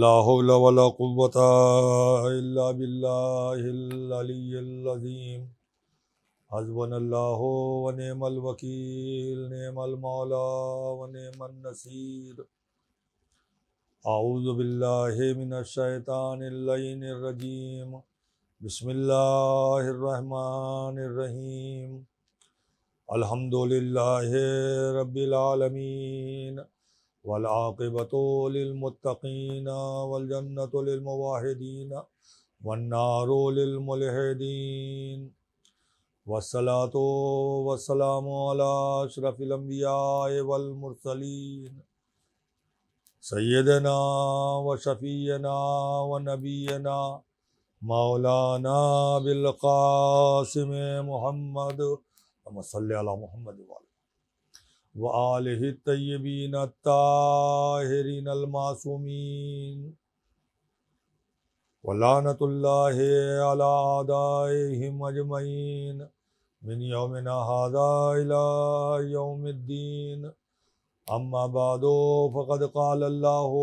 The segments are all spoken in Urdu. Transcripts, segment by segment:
لا حول ولا قوة إلا بالله العلي العظيم حسبنا الله ونعم الوكيل نعم المولى ونعم النصير أعوذ بالله من الشيطان اللعين الرجيم بسم الله الرحمن الرحيم الحمد لله رب العالمين والعاقبة للمتقين والجنة للموحدين والنار للملحدين والصلاة والسلام على أشرف الأنبياء والمرسلين سيدنا وشفينا ونبينا مولانا بالقاسم محمد اللهم صل على محمد وآلہ الطیبین الطاہرین المعصومین ولعنۃ اللہ علی اعدائہم اجمعین من یومنا ھذا الی یوم الدین اما بعد فقد قال اللہ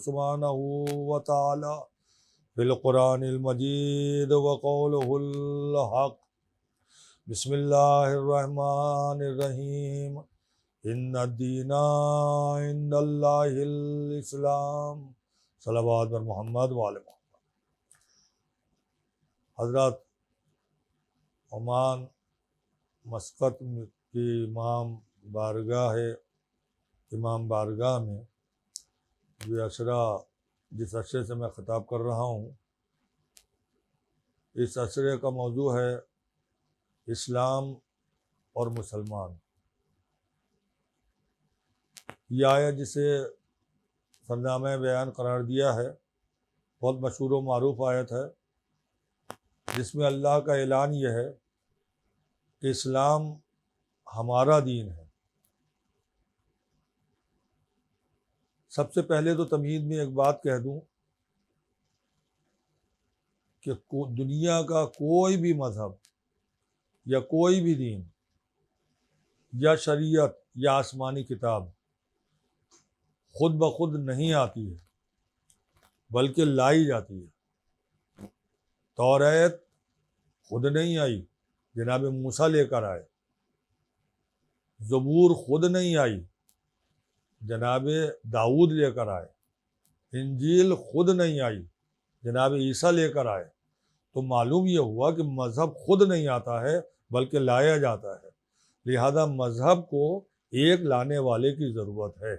سبحانہ وتعالی فی القرآن المجید وقولہ الحق بسم اللہ الرحمن الرحیم ان الدین عند اللہ الاسلام صلوات بر محمد وآل محمد۔ حضرات، عمان مسقط کی امام بارگاہ میں یہ عشرہ جس عشرے سے میں خطاب کر رہا ہوں، اس عشرے کا موضوع ہے اسلام اور مسلمان۔ یہ آیت جسے سرنامہ بیان قرار دیا ہے بہت مشہور و معروف آیت ہے، جس میں اللہ کا اعلان یہ ہے کہ اسلام ہمارا دین ہے۔ سب سے پہلے تو تمہید میں ایک بات کہہ دوں کہ دنیا کا کوئی بھی مذہب یا کوئی بھی دین یا شریعت یا آسمانی کتاب خود بخود نہیں آتی ہے، بلکہ لائی جاتی ہے۔ توریت خود نہیں آئی، جناب موسیٰ لے کر آئے۔ زبور خود نہیں آئی، جناب داؤد لے کر آئے۔ انجیل خود نہیں آئی، جناب عیسیٰ لے کر آئے۔ تو معلوم یہ ہوا کہ مذہب خود نہیں آتا ہے بلکہ لایا جاتا ہے، لہذا مذہب کو ایک لانے والے کی ضرورت ہے۔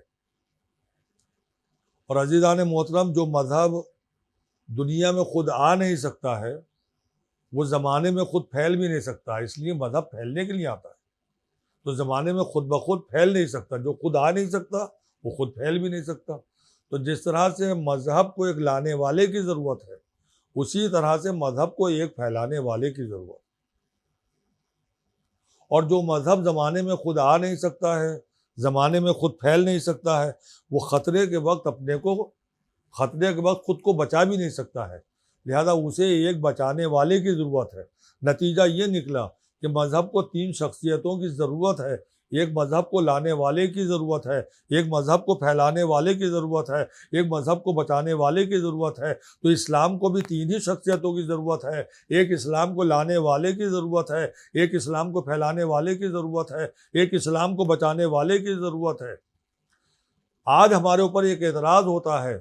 اور عزیزان محترم، جو مذہب دنیا میں خود آ نہیں سکتا ہے وہ زمانے میں خود پھیل بھی نہیں سکتا، اس لیے مذہب پھیلنے کے لیے آتا ہے۔ تو زمانے میں خود بخود پھیل نہیں سکتا، جو خود آ نہیں سکتا وہ خود پھیل بھی نہیں سکتا۔ تو جس طرح سے مذہب کو ایک لانے والے کی ضرورت ہے، اسی طرح سے مذہب کو ایک پھیلانے والے کی ضرورت ہے۔ اور جو مذہب زمانے میں خود آ نہیں سکتا ہے، زمانے میں خود پھیل نہیں سکتا ہے، وہ خطرے کے وقت خود کو بچا بھی نہیں سکتا ہے، لہذا اسے ایک بچانے والے کی ضرورت ہے۔ نتیجہ یہ نکلا کہ مذہب کو تین شخصیتوں کی ضرورت ہے۔ ایک مذہب کو لانے والے کی ضرورت ہے، ایک مذہب کو پھیلانے والے کی ضرورت ہے، ایک مذہب کو بچانے والے کی ضرورت ہے۔ تو اسلام کو بھی تین ہی شخصیتوں کی ضرورت ہے۔ ایک اسلام کو لانے والے کی ضرورت ہے، ایک اسلام کو پھیلانے والے کی ضرورت ہے، ایک اسلام کو بچانے والے کی ضرورت ہے۔ آج ہمارے اوپر ایک اعتراض ہوتا ہے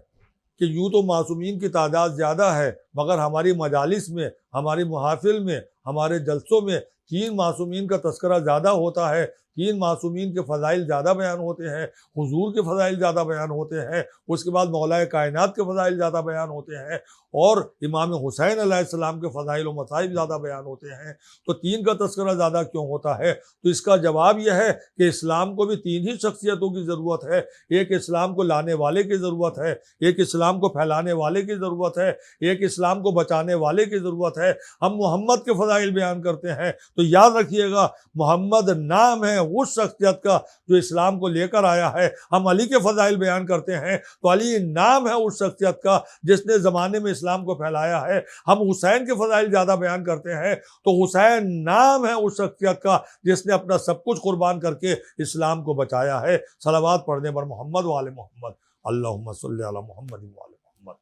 کہ یوں تو معصومین کی تعداد زیادہ ہے، مگر ہماری مجالس میں، ہماری محافل میں، ہمارے جلسوں میں 3 معصومین کا تذکرہ زیادہ ہوتا ہے، 3 معصومین کے فضائل زیادہ بیان ہوتے ہیں، حضور کے فضائل زیادہ بیان ہوتے ہیں، اس کے بعد مولا کائنات کے فضائل زیادہ بیان ہوتے ہیں، اور امام حسین علیہ السلام کے فضائل و مصائب زیادہ بیان ہوتے ہیں۔ تو 3 کا تذکرہ زیادہ کیوں ہوتا ہے؟ تو اس کا جواب یہ ہے کہ اسلام کو بھی 3 ہی شخصیتوں کی ضرورت ہے۔ ایک اسلام کو لانے والے کی ضرورت ہے، ایک اسلام کو پھیلانے والے کی ضرورت ہے، ایک اسلام کو بچانے والے کی ضرورت ہے۔ ہم محمد کے فضائل بیان کرتے ہیں تو یاد رکھیے گا، محمد نام ہے اس شخصیت کا جو اسلام کو لے کر آیا ہے۔ ہم علی کے فضائل بیان کرتے ہیں تو علی نام ہے اس شخصیت کا جس نے زمانے میں اسلام کو پھیلایا ہے۔ ہم حسین کے فضائل زیادہ بیان کرتے ہیں تو حسین نام ہے اس شخصیت کا جس نے اپنا سب کچھ قربان کر کے اسلام کو بچایا ہے۔ صلوات پڑھنے پر محمد وآل محمد، اللہم صلی علی محمد وآل محمد۔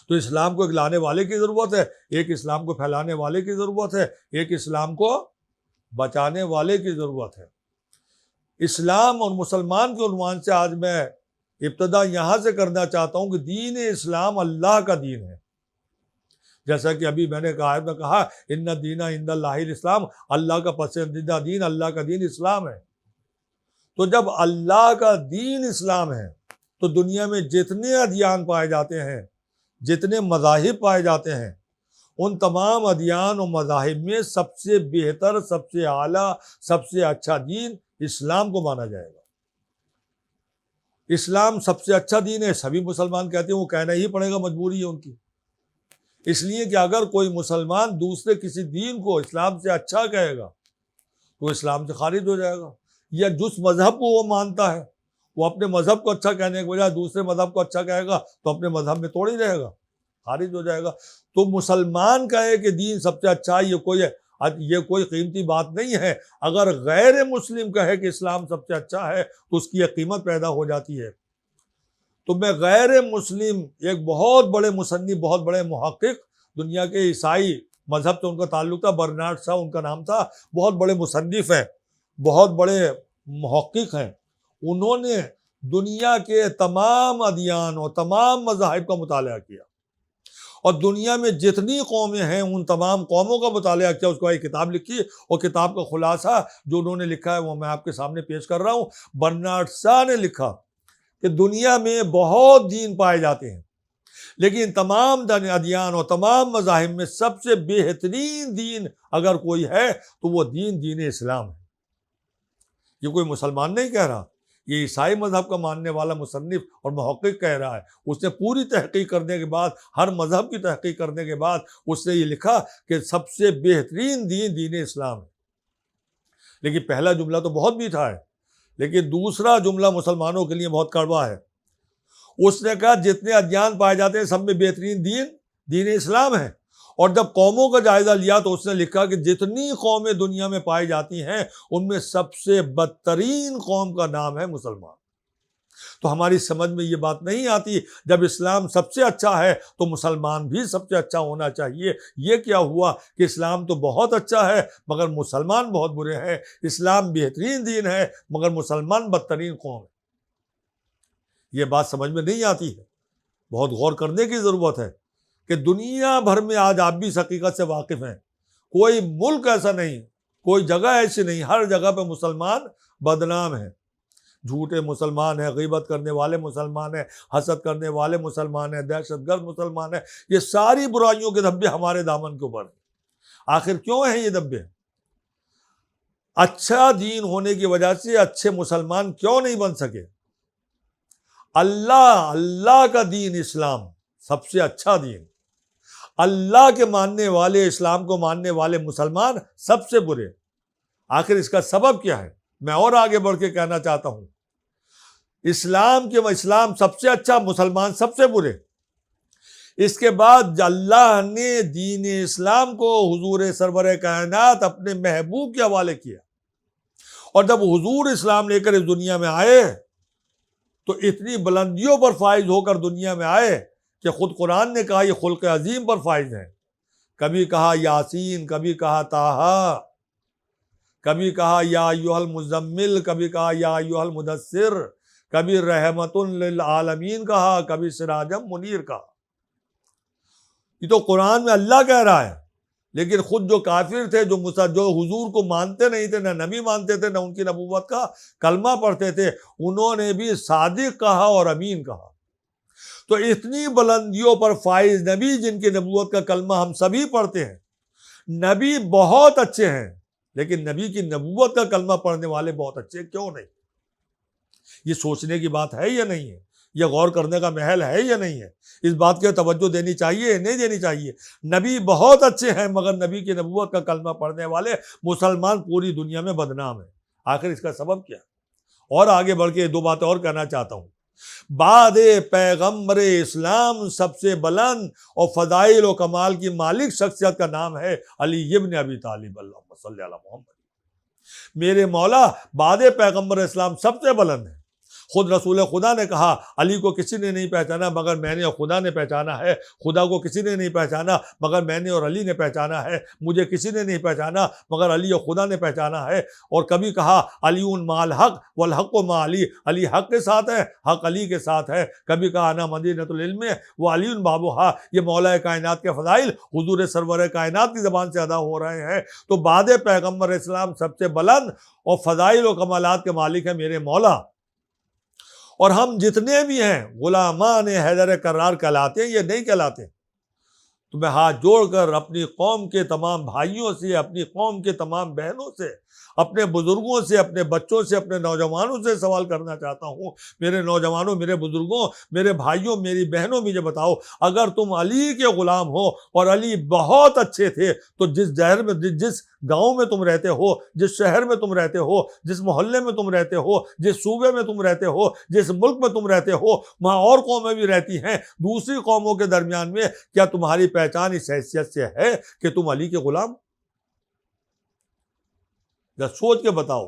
تو اسلام کو ایک لانے والے کی ضرورت ہے، ایک اسلام کو پھیلانے والے کی ضرورت ہے، ایک اسلام کو بچانے والے کی ضرورت ہے۔ اسلام اور مسلمان کے عنوان سے آج میں ابتدا یہاں سے کرنا چاہتا ہوں کہ دین اسلام اللہ کا دین ہے، جیسا کہ ابھی میں نے کہا ان الدین عند اللہ الاسلام، اللہ کا پسندیدہ دین، اللہ کا دین اسلام ہے۔ تو جب اللہ کا دین اسلام ہے تو دنیا میں جتنے ادیان پائے جاتے ہیں، جتنے مذاہب پائے جاتے ہیں، ان تمام ادیان و مذاہب میں سب سے بہتر، سب سے اعلیٰ، سب سے اچھا دین اسلام کو مانا جائے گا۔ اسلام سب سے اچھا دین ہے، سبھی مسلمان کہتے ہیں، وہ کہنا ہی پڑے گا، مجبوری ہے ان کی، اس لیے کہ اگر کوئی مسلمان دوسرے کسی دین کو اسلام سے اچھا کہے گا تو اسلام سے خارج ہو جائے گا، یا جس مذہب کو وہ مانتا ہے وہ اپنے مذہب کو اچھا کہنے کے بجائے دوسرے مذہب کو اچھا کہے گا تو اپنے مذہب میں توڑ ہی رہے گا، خارج ہو جائے گا۔ تو مسلمان کہے کہ دین سب سے اچھا ہے، یہ کوئی قیمتی بات نہیں ہے۔ اگر غیر مسلم کہے کہ اسلام سب سے اچھا ہے تو اس کی ایک قیمت پیدا ہو جاتی ہے۔ تو میں غیر مسلم ایک بہت بڑے مصنف، بہت بڑے محقق، دنیا کے عیسائی مذہب سے ان کا تعلق تھا، برنارڈ شاہ ان کا نام تھا، بہت بڑے مصنف ہیں، بہت بڑے محقق ہیں، انہوں نے دنیا کے تمام ادیان اور تمام مذاہب کا مطالعہ کیا، اور دنیا میں جتنی قومیں ہیں ان تمام قوموں کا مطالعہ کیا، اس کو ایک کتاب لکھی، اور کتاب کا خلاصہ جو انہوں نے لکھا ہے وہ میں آپ کے سامنے پیش کر رہا ہوں۔ برنارڈ شاہ نے لکھا کہ دنیا میں بہت دین پائے جاتے ہیں، لیکن تمام ادیان اور تمام مذاہب میں سب سے بہترین دین اگر کوئی ہے تو وہ دین اسلام ہے۔ یہ کوئی مسلمان نہیں کہہ رہا، یہ عیسائی مذہب کا ماننے والا مصنف اور محقق کہہ رہا ہے۔ اس نے پوری تحقیق کرنے کے بعد، ہر مذہب کی تحقیق کرنے کے بعد اس نے یہ لکھا کہ سب سے بہترین دین اسلام ہے۔ لیکن پہلا جملہ تو بہت میٹھا ہے، لیکن دوسرا جملہ مسلمانوں کے لیے بہت کڑوا ہے۔ اس نے کہا جتنے ادیان پائے جاتے ہیں سب میں بہترین دین اسلام ہے، اور جب قوموں کا جائزہ لیا تو اس نے لکھا کہ جتنی قومیں دنیا میں پائی جاتی ہیں ان میں سب سے بدترین قوم کا نام ہے مسلمان۔ تو ہماری سمجھ میں یہ بات نہیں آتی، جب اسلام سب سے اچھا ہے تو مسلمان بھی سب سے اچھا ہونا چاہیے۔ یہ کیا ہوا کہ اسلام تو بہت اچھا ہے مگر مسلمان بہت برے ہیں، اسلام بہترین دین ہے مگر مسلمان بدترین قوم ہے۔ یہ بات سمجھ میں نہیں آتی ہے، بہت غور کرنے کی ضرورت ہے کہ دنیا بھر میں آج آپ بھی اس حقیقت سے واقف ہیں، کوئی ملک ایسا نہیں، کوئی جگہ ایسی نہیں، ہر جگہ پہ مسلمان بدنام ہیں، جھوٹے مسلمان ہیں، غیبت کرنے والے مسلمان ہیں، حسد کرنے والے مسلمان ہیں، دہشت گرد مسلمان ہیں، یہ ساری برائیوں کے دھبے ہمارے دامن کے اوپر ہیں۔ آخر کیوں ہیں یہ دھبے؟ اچھا دین ہونے کی وجہ سے اچھے مسلمان کیوں نہیں بن سکے؟ اللہ کا دین اسلام سب سے اچھا دین، اللہ کے ماننے والے، اسلام کو ماننے والے مسلمان سب سے برے۔ آخر اس کا سبب کیا ہے؟ میں اور آگے بڑھ کے کہنا چاہتا ہوں، اسلام سب سے اچھا، مسلمان سب سے برے۔ اس کے بعد اللہ نے دین اسلام کو حضور سرور کائنات اپنے محبوب کے حوالے کیا، اور جب حضور اسلام لے کر اس دنیا میں آئے تو اتنی بلندیوں پر فائز ہو کر دنیا میں آئے کہ خود قرآن نے کہا یہ خلق عظیم پر فائز ہیں۔ کبھی کہا یاسین، کبھی کہا طٰہٰ، کبھی کہا یا ایھا المزمل، کبھی کہا یا ایھا المدثر، کبھی رحمت للعالمین کہا، کبھی سراجم منیر کہا۔ یہ تو قرآن میں اللہ کہہ رہا ہے، لیکن خود جو کافر تھے، جو حضور کو مانتے نہیں تھے، نہ نبی مانتے تھے، نہ ان کی نبوت کا کلمہ پڑھتے تھے، انہوں نے بھی صادق کہا اور امین کہا۔ تو اتنی بلندیوں پر فائز نبی جن کی نبوت کا کلمہ ہم سبھی پڑھتے ہیں، نبی بہت اچھے ہیں، لیکن نبی کی نبوت کا کلمہ پڑھنے والے بہت اچھے کیوں نہیں؟ یہ سوچنے کی بات ہے یا نہیں ہے؟ یہ غور کرنے کا محل ہے یا نہیں ہے؟ اس بات کی توجہ دینی چاہیے، نہیں دینی چاہیے؟ نبی بہت اچھے ہیں مگر نبی کی نبوت کا کلمہ پڑھنے والے مسلمان پوری دنیا میں بدنام ہیں۔ آخر اس کا سبب کیا؟ اور آگے بڑھ کے دو باتیں اور کہنا چاہتا ہوں۔ بعد پیغمبر اسلام سب سے بلند اور فضائل و کمال کی مالک شخصیت کا نام ہے علی ابن ابی طالب، اللہم صلی علی محمد۔ میرے مولا بعد پیغمبر اسلام سب سے بلند ہے، خود رسول خدا نے کہا علی کو کسی نے نہیں پہچانا مگر میں نے اور خدا نے پہچانا ہے، خدا کو کسی نے نہیں پہچانا مگر میں نے اور علی نے پہچانا ہے، مجھے کسی نے نہیں پہچانا مگر علی اور خدا نے پہچانا ہے۔ اور کبھی کہا علی مع الحق والحق مع علی، علی حق کے ساتھ ہے، حق علی کے ساتھ ہے۔ کبھی کہا انا مدینۃ العلم و علی بابھا، یہ مولا کائنات کے فضائل حضور سرور کائنات کی زبان سے ادا ہو رہے ہیں۔ تو بعد پیغمبر اسلام سب سے بلند اور فضائل و کمالات کے مالک ہے میرے مولا، اور ہم جتنے بھی ہیں غلامان حیدر کرار کہلاتے ہیں، یہ نہیں کہلاتے۔ تو میں ہاتھ جوڑ کر اپنی قوم کے تمام بھائیوں سے، اپنی قوم کے تمام بہنوں سے، اپنے بزرگوں سے، اپنے بچوں سے، اپنے نوجوانوں سے سوال کرنا چاہتا ہوں، میرے نوجوانوں، میرے بزرگوں، میرے بھائیوں، میری بہنوں، مجھے بتاؤ، اگر تم علی کے غلام ہو اور علی بہت اچھے تھے، تو جس شہر میں، جس گاؤں میں تم رہتے ہو، جس شہر میں تم رہتے ہو، جس محلے میں تم رہتے ہو، جس صوبے میں تم رہتے ہو، جس ملک میں تم رہتے ہو، وہاں اور قومیں بھی رہتی ہیں، دوسری قوموں کے درمیان میں کیا تمہاری پہچان اس حیثیت سے ہے کہ تم علی کے غلام؟ یا سوچ کے بتاؤ،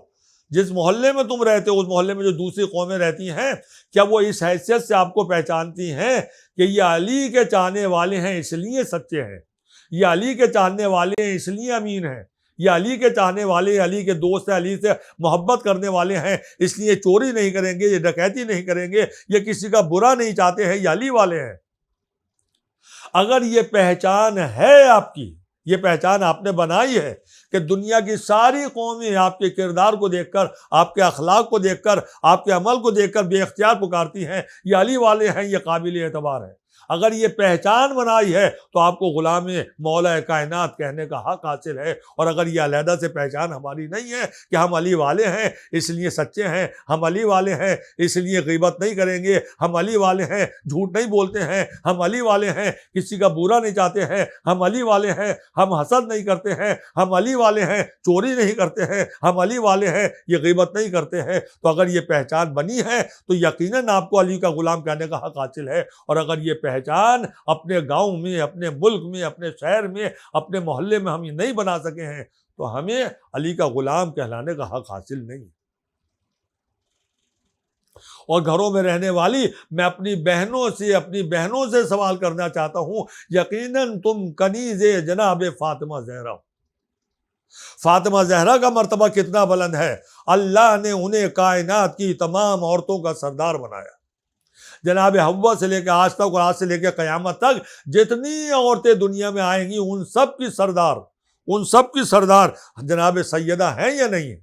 جس محلے میں تم رہتے ہو، اس محلے میں جو دوسری قومیں رہتی ہیں، کیا وہ اس حیثیت سے آپ کو پہچانتی ہیں کہ یہ علی کے چاہنے والے ہیں اس لیے سچے ہیں، یہ علی کے چاہنے والے ہیں اس لیے امین ہیں، یہ علی کے چاہنے والے، علی کے دوست ہیں، علی سے محبت کرنے والے ہیں اس لیے چوری نہیں کریں گے، یہ ڈکیتی نہیں کریں گے، یہ کسی کا برا نہیں چاہتے ہیں، یہ علی والے ہیں؟ اگر یہ پہچان ہے آپ کی، یہ پہچان آپ نے بنائی ہے کہ دنیا کی ساری قومیں آپ کے کردار کو دیکھ کر، آپ کے اخلاق کو دیکھ کر، آپ کے عمل کو دیکھ کر بے اختیار پکارتی ہیں یہ علی والے ہیں، یہ قابل اعتبار ہے، اگر یہ پہچان بنائی ہے تو آپ کو غلام مولا کائنات کہنے کا حق حاصل ہے۔ اور اگر یہ علیحدہ سے پہچان ہماری نہیں ہے کہ ہم علی والے ہیں اس لیے سچے ہیں، ہم علی والے ہیں اس لیے غیبت نہیں کریں گے، ہم علی والے ہیں جھوٹ نہیں بولتے ہیں، ہم علی والے ہیں کسی کا برا نہیں چاہتے ہیں، ہم علی والے ہیں ہم حسد نہیں کرتے ہیں، ہم علی والے ہیں چوری نہیں کرتے ہیں، ہم علی والے ہیں یہ غیبت نہیں کرتے ہیں، تو اگر یہ پہچان بنی ہے تو یقیناً آپ کو علی کا غلام کہنے کا حق حاصل ہے۔ اور اگر یہ پہچان اپنے گاؤں میں، اپنے ملک میں، اپنے شہر میں، اپنے محلے میں ہم یہ نہیں بنا سکے ہیں تو ہمیں علی کا غلام کہلانے کا حق حاصل نہیں۔ اور گھروں میں رہنے والی میں اپنی بہنوں سے سوال کرنا چاہتا ہوں، یقیناً تم کنیز جناب فاطمہ زہرا، فاطمہ زہرا کا مرتبہ کتنا بلند ہے، اللہ نے انہیں کائنات کی تمام عورتوں کا سردار بنایا، جناب حوا سے لے کے آج تک اور آج سے لے کے قیامت تک جتنی عورتیں دنیا میں آئیں گی ان سب کی سردار جناب سیدہ ہیں یا نہیں ہیں؟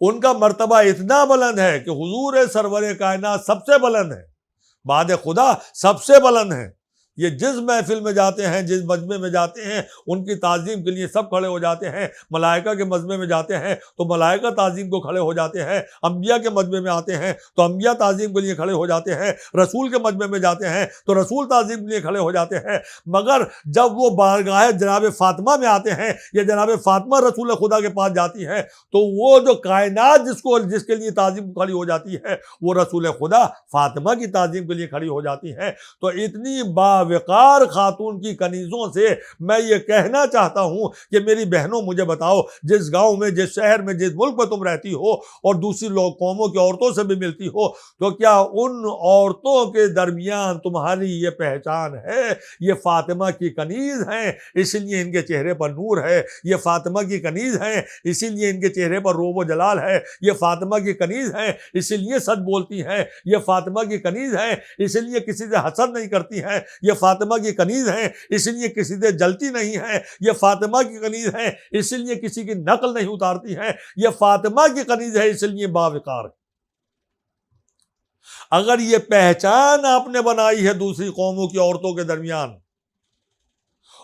ان کا مرتبہ اتنا بلند ہے کہ حضور سرور کائنات سب سے بلند ہے، بعد خدا سب سے بلند ہے۔ یہ جس محفل میں جاتے ہیں، جس مجمع میں جاتے ہیں، ان کی تعظیم کے لیے سب کھڑے ہو جاتے ہیں، ملائکہ کے مجمع میں جاتے ہیں تو ملائکہ تعظیم کو کھڑے ہو جاتے ہیں، انبیاء کے مجمع میں آتے ہیں تو انبیاء تعظیم کے لیے کھڑے ہو جاتے ہیں، رسول کے مجمع میں جاتے ہیں تو رسول تعظیم کے لیے کھڑے ہو جاتے ہیں، مگر جب وہ بارگاہ جناب فاطمہ میں آتے ہیں یا جناب فاطمہ رسول خدا کے پاس جاتی ہیں تو وہ جو کائنات جس کے لیے تعظیم کھڑی ہو جاتی ہے وہ رسول خدا فاطمہ کی تعظیم کے لیے کھڑی ہو جاتی ہے۔ تو اتنی باوقار خاتون کی کنیزوں سے میں یہ کہنا چاہتا ہوں کہ میری بہنوں مجھے بتاؤ، جس گاؤں میں، جس شہر میں، جس ملک میں تم رہتی ہو اور دوسری قوموں کی عورتوں سے بھی ملتی ہو تو کیا ان عورتوں کے درمیان تمہاری یہ پہچان ہے یہ فاطمہ کی کنیز ہیں اس لیے ان کے چہرے پر نور ہے، یہ فاطمہ کی کنیز ہیں اسی لیے ان کے چہرے پر روب و جلال ہے، یہ فاطمہ کی کنیز ہیں اسی لیے سچ بولتی ہیں، یہ فاطمہ کی کنیز ہیں اسی لیے کسی سے حسد نہیں کرتی ہیں، یہ فاطمہ کی کنیز ہیں اس لیے کسی سے جلتی نہیں ہے، یہ فاطمہ کی کنیز ہیں اس لیے کسی کی نقل نہیں اتارتی ہیں، یہ فاطمہ کی کنیز ہے اس لیے باوقار ہے۔ اگر یہ پہچان آپ نے بنائی ہے دوسری قوموں کی عورتوں کے درمیان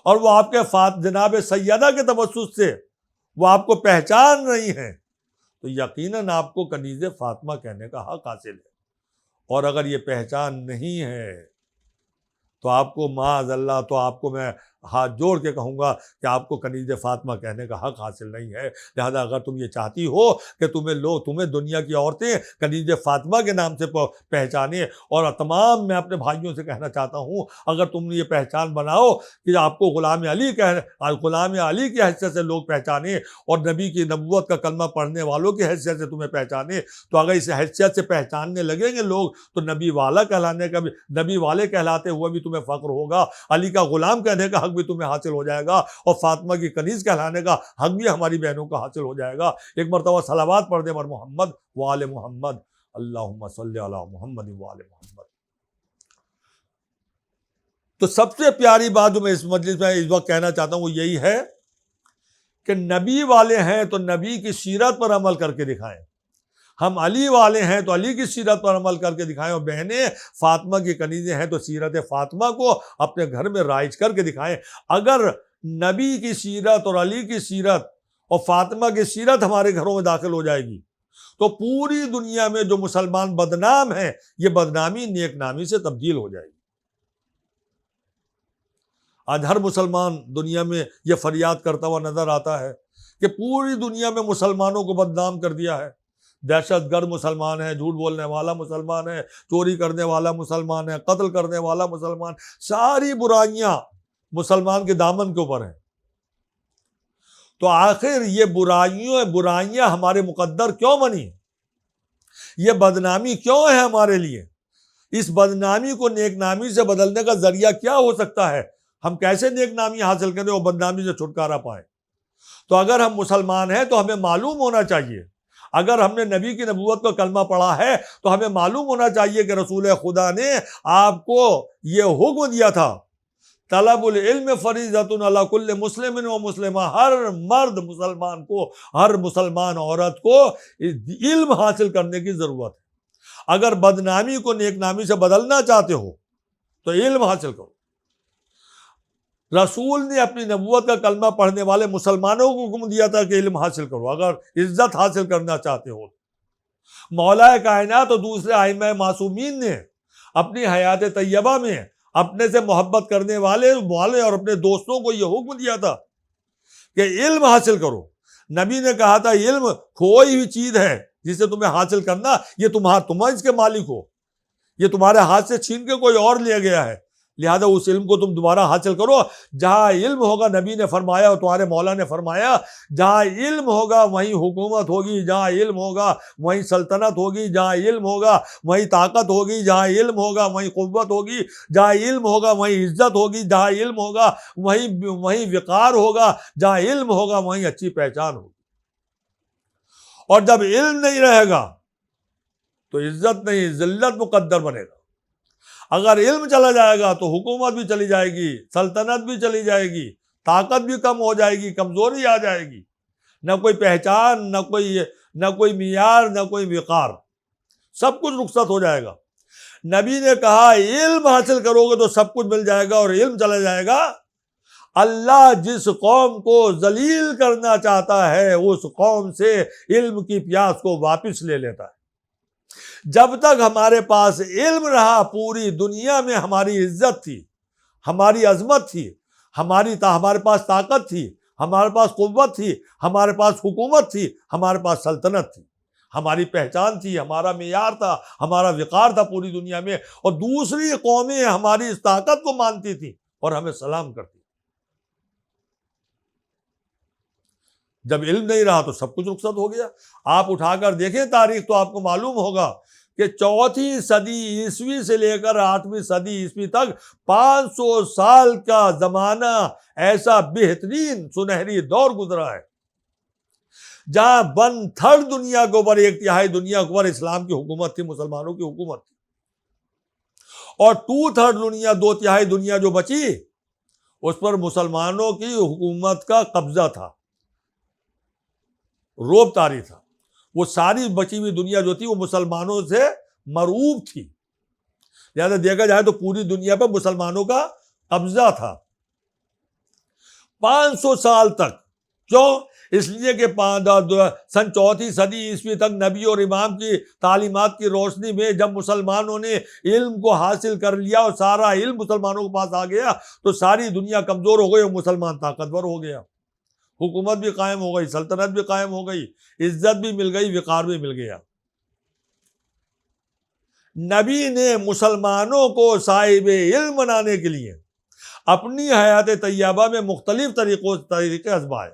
اور وہ آپ کے جناب سیدہ کے توسط سے وہ آپ کو پہچان رہی ہیں تو یقیناً آپ کو کنیز فاطمہ کہنے کا حق حاصل ہے۔ اور اگر یہ پہچان نہیں ہے تو آپ کو معاذ اللہ، تو آپ کو میں ہاتھ جوڑ کے کہوں گا کہ آپ کو کنیز فاطمہ کہنے کا حق حاصل نہیں ہے. لہذا اگر تم یہ چاہتی ہو کہ تمہیں دنیا کی عورتیں کنیز فاطمہ کے نام سے پہچانے، اور تمام میں اپنے بھائیوں سے کہنا چاہتا ہوں، اگر تم یہ پہچان بناؤ کہ آپ کو غلام علی کی حیثیت سے لوگ پہچانے اور نبی کی نبوت کا کلمہ پڑھنے والوں کی حیثیت سے تمہیں پہچانے، تو اگر اس حیثیت سے پہچاننے لگیں گے لوگ تو نبی والا کہلانے کا بھی، نبی والے کہلاتے ہوئے بھی تمہیں فخر ہوگا، علی کا غلام کہنے کا حق بھی تمہیں حاصل ہو جائے گا، اور فاطمہ کی کنیز کہلانے کا حق بھی ہماری بہنوں کا حاصل ہو جائے گا. ایک مرتبہ صلوات پڑھ دیں بر محمد وآل محمد، اللہم صلی علی محمد وآل محمد. تو سب سے پیاری بات جو میں اس مجلس میں اس وقت کہنا چاہتا ہوں وہ یہی ہے کہ نبی والے ہیں تو نبی کی سیرت پر عمل کر کے دکھائیں، ہم علی والے ہیں تو علی کی سیرت پر عمل کر کے دکھائیں، اور بہنیں فاطمہ کی کنیزیں ہیں تو سیرت فاطمہ کو اپنے گھر میں رائج کر کے دکھائیں. اگر نبی کی سیرت اور علی کی سیرت اور فاطمہ کی سیرت ہمارے گھروں میں داخل ہو جائے گی تو پوری دنیا میں جو مسلمان بدنام ہیں یہ بدنامی نیک نامی سے تبدیل ہو جائے گی. آج ہر مسلمان دنیا میں یہ فریاد کرتا ہوا نظر آتا ہے کہ پوری دنیا میں مسلمانوں کو بدنام کر دیا ہے. دہشت گرد مسلمان ہے، جھوٹ بولنے والا مسلمان ہے، چوری کرنے والا مسلمان ہے، قتل کرنے والا مسلمان، ساری برائیاں مسلمان کے دامن کے اوپر ہیں. تو آخر یہ برائیاں ہمارے مقدر کیوں بنی؟ یہ بدنامی کیوں ہے ہمارے لیے؟ اس بدنامی کو نیک نامی سے بدلنے کا ذریعہ کیا ہو سکتا ہے؟ ہم کیسے نیک نامی حاصل کریں اور بدنامی سے چھٹکارا پائیں؟ تو اگر ہم مسلمان ہیں تو ہمیں معلوم ہونا چاہیے، اگر ہم نے نبی کی نبوت کا کلمہ پڑھا ہے تو ہمیں معلوم ہونا چاہیے کہ رسول خدا نے آپ کو یہ حکم دیا تھا، طلب العلم فریضۃ علی کل مسلم و مسلمہ، ہر مرد مسلمان کو، ہر مسلمان عورت کو علم حاصل کرنے کی ضرورت ہے. اگر بدنامی کو نیک نامی سے بدلنا چاہتے ہو تو علم حاصل کرو. رسول نے اپنی نبوت کا کلمہ پڑھنے والے مسلمانوں کو حکم دیا تھا کہ علم حاصل کرو اگر عزت حاصل کرنا چاہتے ہو. مولا کائنات اور دوسرے ائمہ معصومین نے اپنی حیات طیبہ میں اپنے سے محبت کرنے والے اور اپنے دوستوں کو یہ حکم دیا تھا کہ علم حاصل کرو. نبی نے کہا تھا علم کھوئی ہوئی چیز ہے جسے تمہیں حاصل کرنا، یہ تم اس کے مالک ہو، یہ تمہارے ہاتھ سے چھین کے کوئی اور لے گیا ہے، لہذا اس علم کو تم دوبارہ حاصل کرو. جہاں علم ہوگا، نبی نے فرمایا اور تمہارے مولا نے فرمایا، جہاں علم ہوگا وہیں حکومت ہوگی، جہاں علم ہوگا وہیں سلطنت ہوگی، جہاں علم ہوگا وہیں طاقت ہوگی، جہاں علم ہوگا وہیں قوت ہوگی، جہاں علم ہوگا وہیں عزت ہوگی، جہاں علم ہوگا وہیں وقار ہوگا، جہاں علم ہوگا وہیں اچھی پہچان ہوگی. اور جب علم نہیں رہے گا تو عزت نہیں، ذلت مقدر بنے گا. اگر علم چلا جائے گا تو حکومت بھی چلی جائے گی، سلطنت بھی چلی جائے گی، طاقت بھی کم ہو جائے گی، کمزوری آ جائے گی، نہ کوئی پہچان، نہ کوئی معیار، نہ کوئی وقار، سب کچھ رخصت ہو جائے گا. نبی نے کہا علم حاصل کرو گے تو سب کچھ مل جائے گا، اور علم چلا جائے گا. اللہ جس قوم کو ذلیل کرنا چاہتا ہے اس قوم سے علم کی پیاس کو واپس لے لیتا ہے. جب تک ہمارے پاس علم رہا پوری دنیا میں ہماری عزت تھی، ہماری عظمت تھی، ہمارے پاس طاقت تھی، ہمارے پاس قوت تھی، ہمارے پاس حکومت تھی، ہمارے پاس سلطنت تھی، ہماری پہچان تھی، ہمارا معیار تھا، ہمارا وقار تھا پوری دنیا میں، اور دوسری قومیں ہماری اس طاقت کو مانتی تھیں اور ہمیں سلام کرتی. جب علم نہیں رہا تو سب کچھ رخصت ہو گیا. آپ اٹھا کر دیکھیں تاریخ تو آپ کو معلوم ہوگا کہ 4 صدی عیسوی سے لے کر 8ویں صدی عیسوی تک 500 سال کا زمانہ ایسا بہترین سنہری دور گزرا ہے جہاں 1/3 دنیا کے اوپر، 1/3 دنیا کے اوپر اسلام کی حکومت تھی، مسلمانوں کی حکومت تھی، اور 2/3 دنیا، 2/3 دنیا جو بچی اس پر مسلمانوں کی حکومت کا قبضہ تھا، روب طاری تھا. وہ ساری بچی ہوئی دنیا جو تھی وہ مسلمانوں سے مرعوب تھی. لہذا دیکھا جائے تو پوری دنیا پر مسلمانوں کا قبضہ تھا. 500 سال تک کیوں؟ اس لیے کہ سن 4 صدی عیسوی تک نبی اور امام کی تعلیمات کی روشنی میں جب مسلمانوں نے علم کو حاصل کر لیا اور سارا علم مسلمانوں کے پاس آ گیا تو ساری دنیا کمزور ہو گئی اور مسلمان طاقتور ہو گیا، حکومت بھی قائم ہو گئی، سلطنت بھی قائم ہو گئی، عزت بھی مل گئی، وقار بھی مل گیا۔ نبی نے مسلمانوں کو صاحب علم بنانے کے لیے اپنی حیات طیبہ میں مختلف طریقے آزمائے۔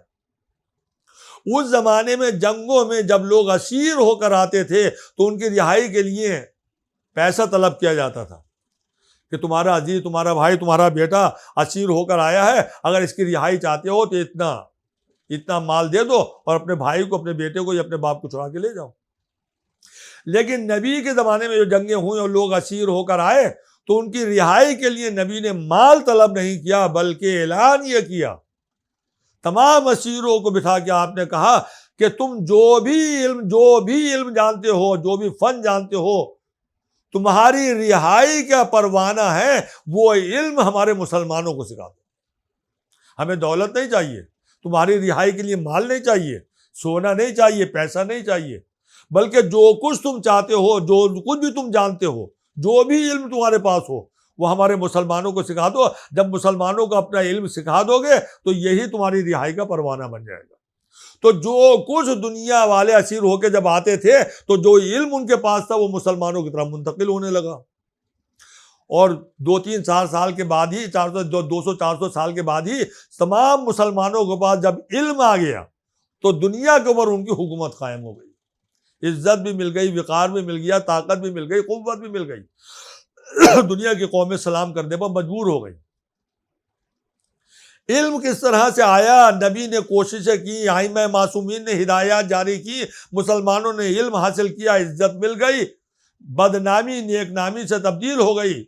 اس زمانے میں جنگوں میں جب لوگ اسیر ہو کر آتے تھے تو ان کی رہائی کے لیے پیسہ طلب کیا جاتا تھا کہ تمہارا عزیز، تمہارا بھائی، تمہارا بیٹا اسیر ہو کر آیا ہے، اگر اس کی رہائی چاہتے ہو تو اتنا مال دے دو اور اپنے بھائی کو، اپنے بیٹے کو یا اپنے باپ کو چھڑا کے لے جاؤ۔ لیکن نبی کے زمانے میں جو جنگیں ہوئیں اور لوگ اسیر ہو کر آئے تو ان کی رہائی کے لیے نبی نے مال طلب نہیں کیا، بلکہ اعلان یہ کیا، تمام اسیروں کو بٹھا کے آپ نے کہا کہ تم جو بھی علم جانتے ہو، جو بھی فن جانتے ہو، تمہاری رہائی کا پروانہ ہے وہ علم ہمارے مسلمانوں کو سکھا دو۔ ہمیں دولت نہیں چاہیے، تمہاری رہائی کے لیے مال نہیں چاہیے، سونا نہیں چاہیے، پیسہ نہیں چاہیے، بلکہ جو کچھ تم چاہتے ہو، جو کچھ بھی تم جانتے ہو، جو بھی علم تمہارے پاس ہو، وہ ہمارے مسلمانوں کو سکھا دو۔ جب مسلمانوں کو اپنا علم سکھا دو گے تو یہی تمہاری رہائی کا پروانہ بن جائے گا۔ تو جو کچھ دنیا والے اسیر ہو کے جب آتے تھے تو جو علم ان کے پاس تھا وہ مسلمانوں کی طرف منتقل ہونے لگا، اور 200-300 سال کے بعد ہی، 200-400 سال کے بعد ہی تمام مسلمانوں کے پاس جب علم آ گیا تو دنیا کے اوپر ان کی حکومت قائم ہو گئی، عزت بھی مل گئی، وقار بھی مل گیا، طاقت بھی مل گئی، قوت بھی مل گئی۔ دنیا کی قومیں سلام کرنے پر مجبور ہو گئی۔ علم کس طرح سے آیا؟ نبی نے کوششیں کی، ائمہ معصومین نے ہدایات جاری کی، مسلمانوں نے علم حاصل کیا، عزت مل گئی، بدنامی نیک نامی سے تبدیل ہو گئی۔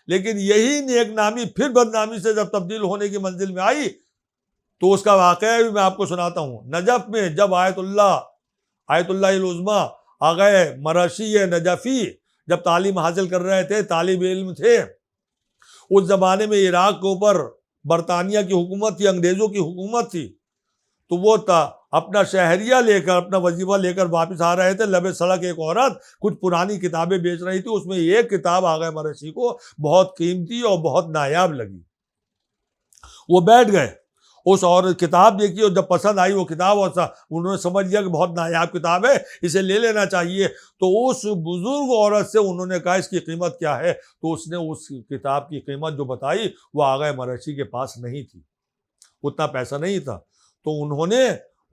لیکن یہی نیک نامی پھر بدنامی سے جب تبدیل ہونے کی منزل میں آئی تو اس کا واقعہ بھی میں آپ کو سناتا ہوں۔ نجف میں جب آیت اللہ العظمیٰ آغا مرشی نجفی جب تعلیم حاصل کر رہے تھے، طالب علم تھے، اس زمانے میں عراق کے اوپر برطانیہ کی حکومت تھی، انگریزوں کی حکومت تھی، تو وہ اپنا شہریہ لے کر، اپنا وظیفہ لے کر واپس آ رہے تھے۔ لبے سڑک ایک عورت کچھ پرانی کتابیں بیچ رہی تھی، اس میں ایک کتاب آغا مرشی کو بہت قیمتی اور بہت نایاب لگی۔ وہ بیٹھ گئے، اس اور کتاب دیکھی، اور جب پسند آئی وہ کتاب، اور انہوں نے سمجھ لیا کہ بہت نایاب کتاب ہے، اسے لے لینا چاہیے، تو اس بزرگ عورت سے انہوں نے کہا اس کی قیمت کیا ہے؟ تو اس نے اس کتاب کی قیمت جو بتائی وہ آغا مرشی کے پاس نہیں تھی، اتنا پیسہ نہیں تھا۔ تو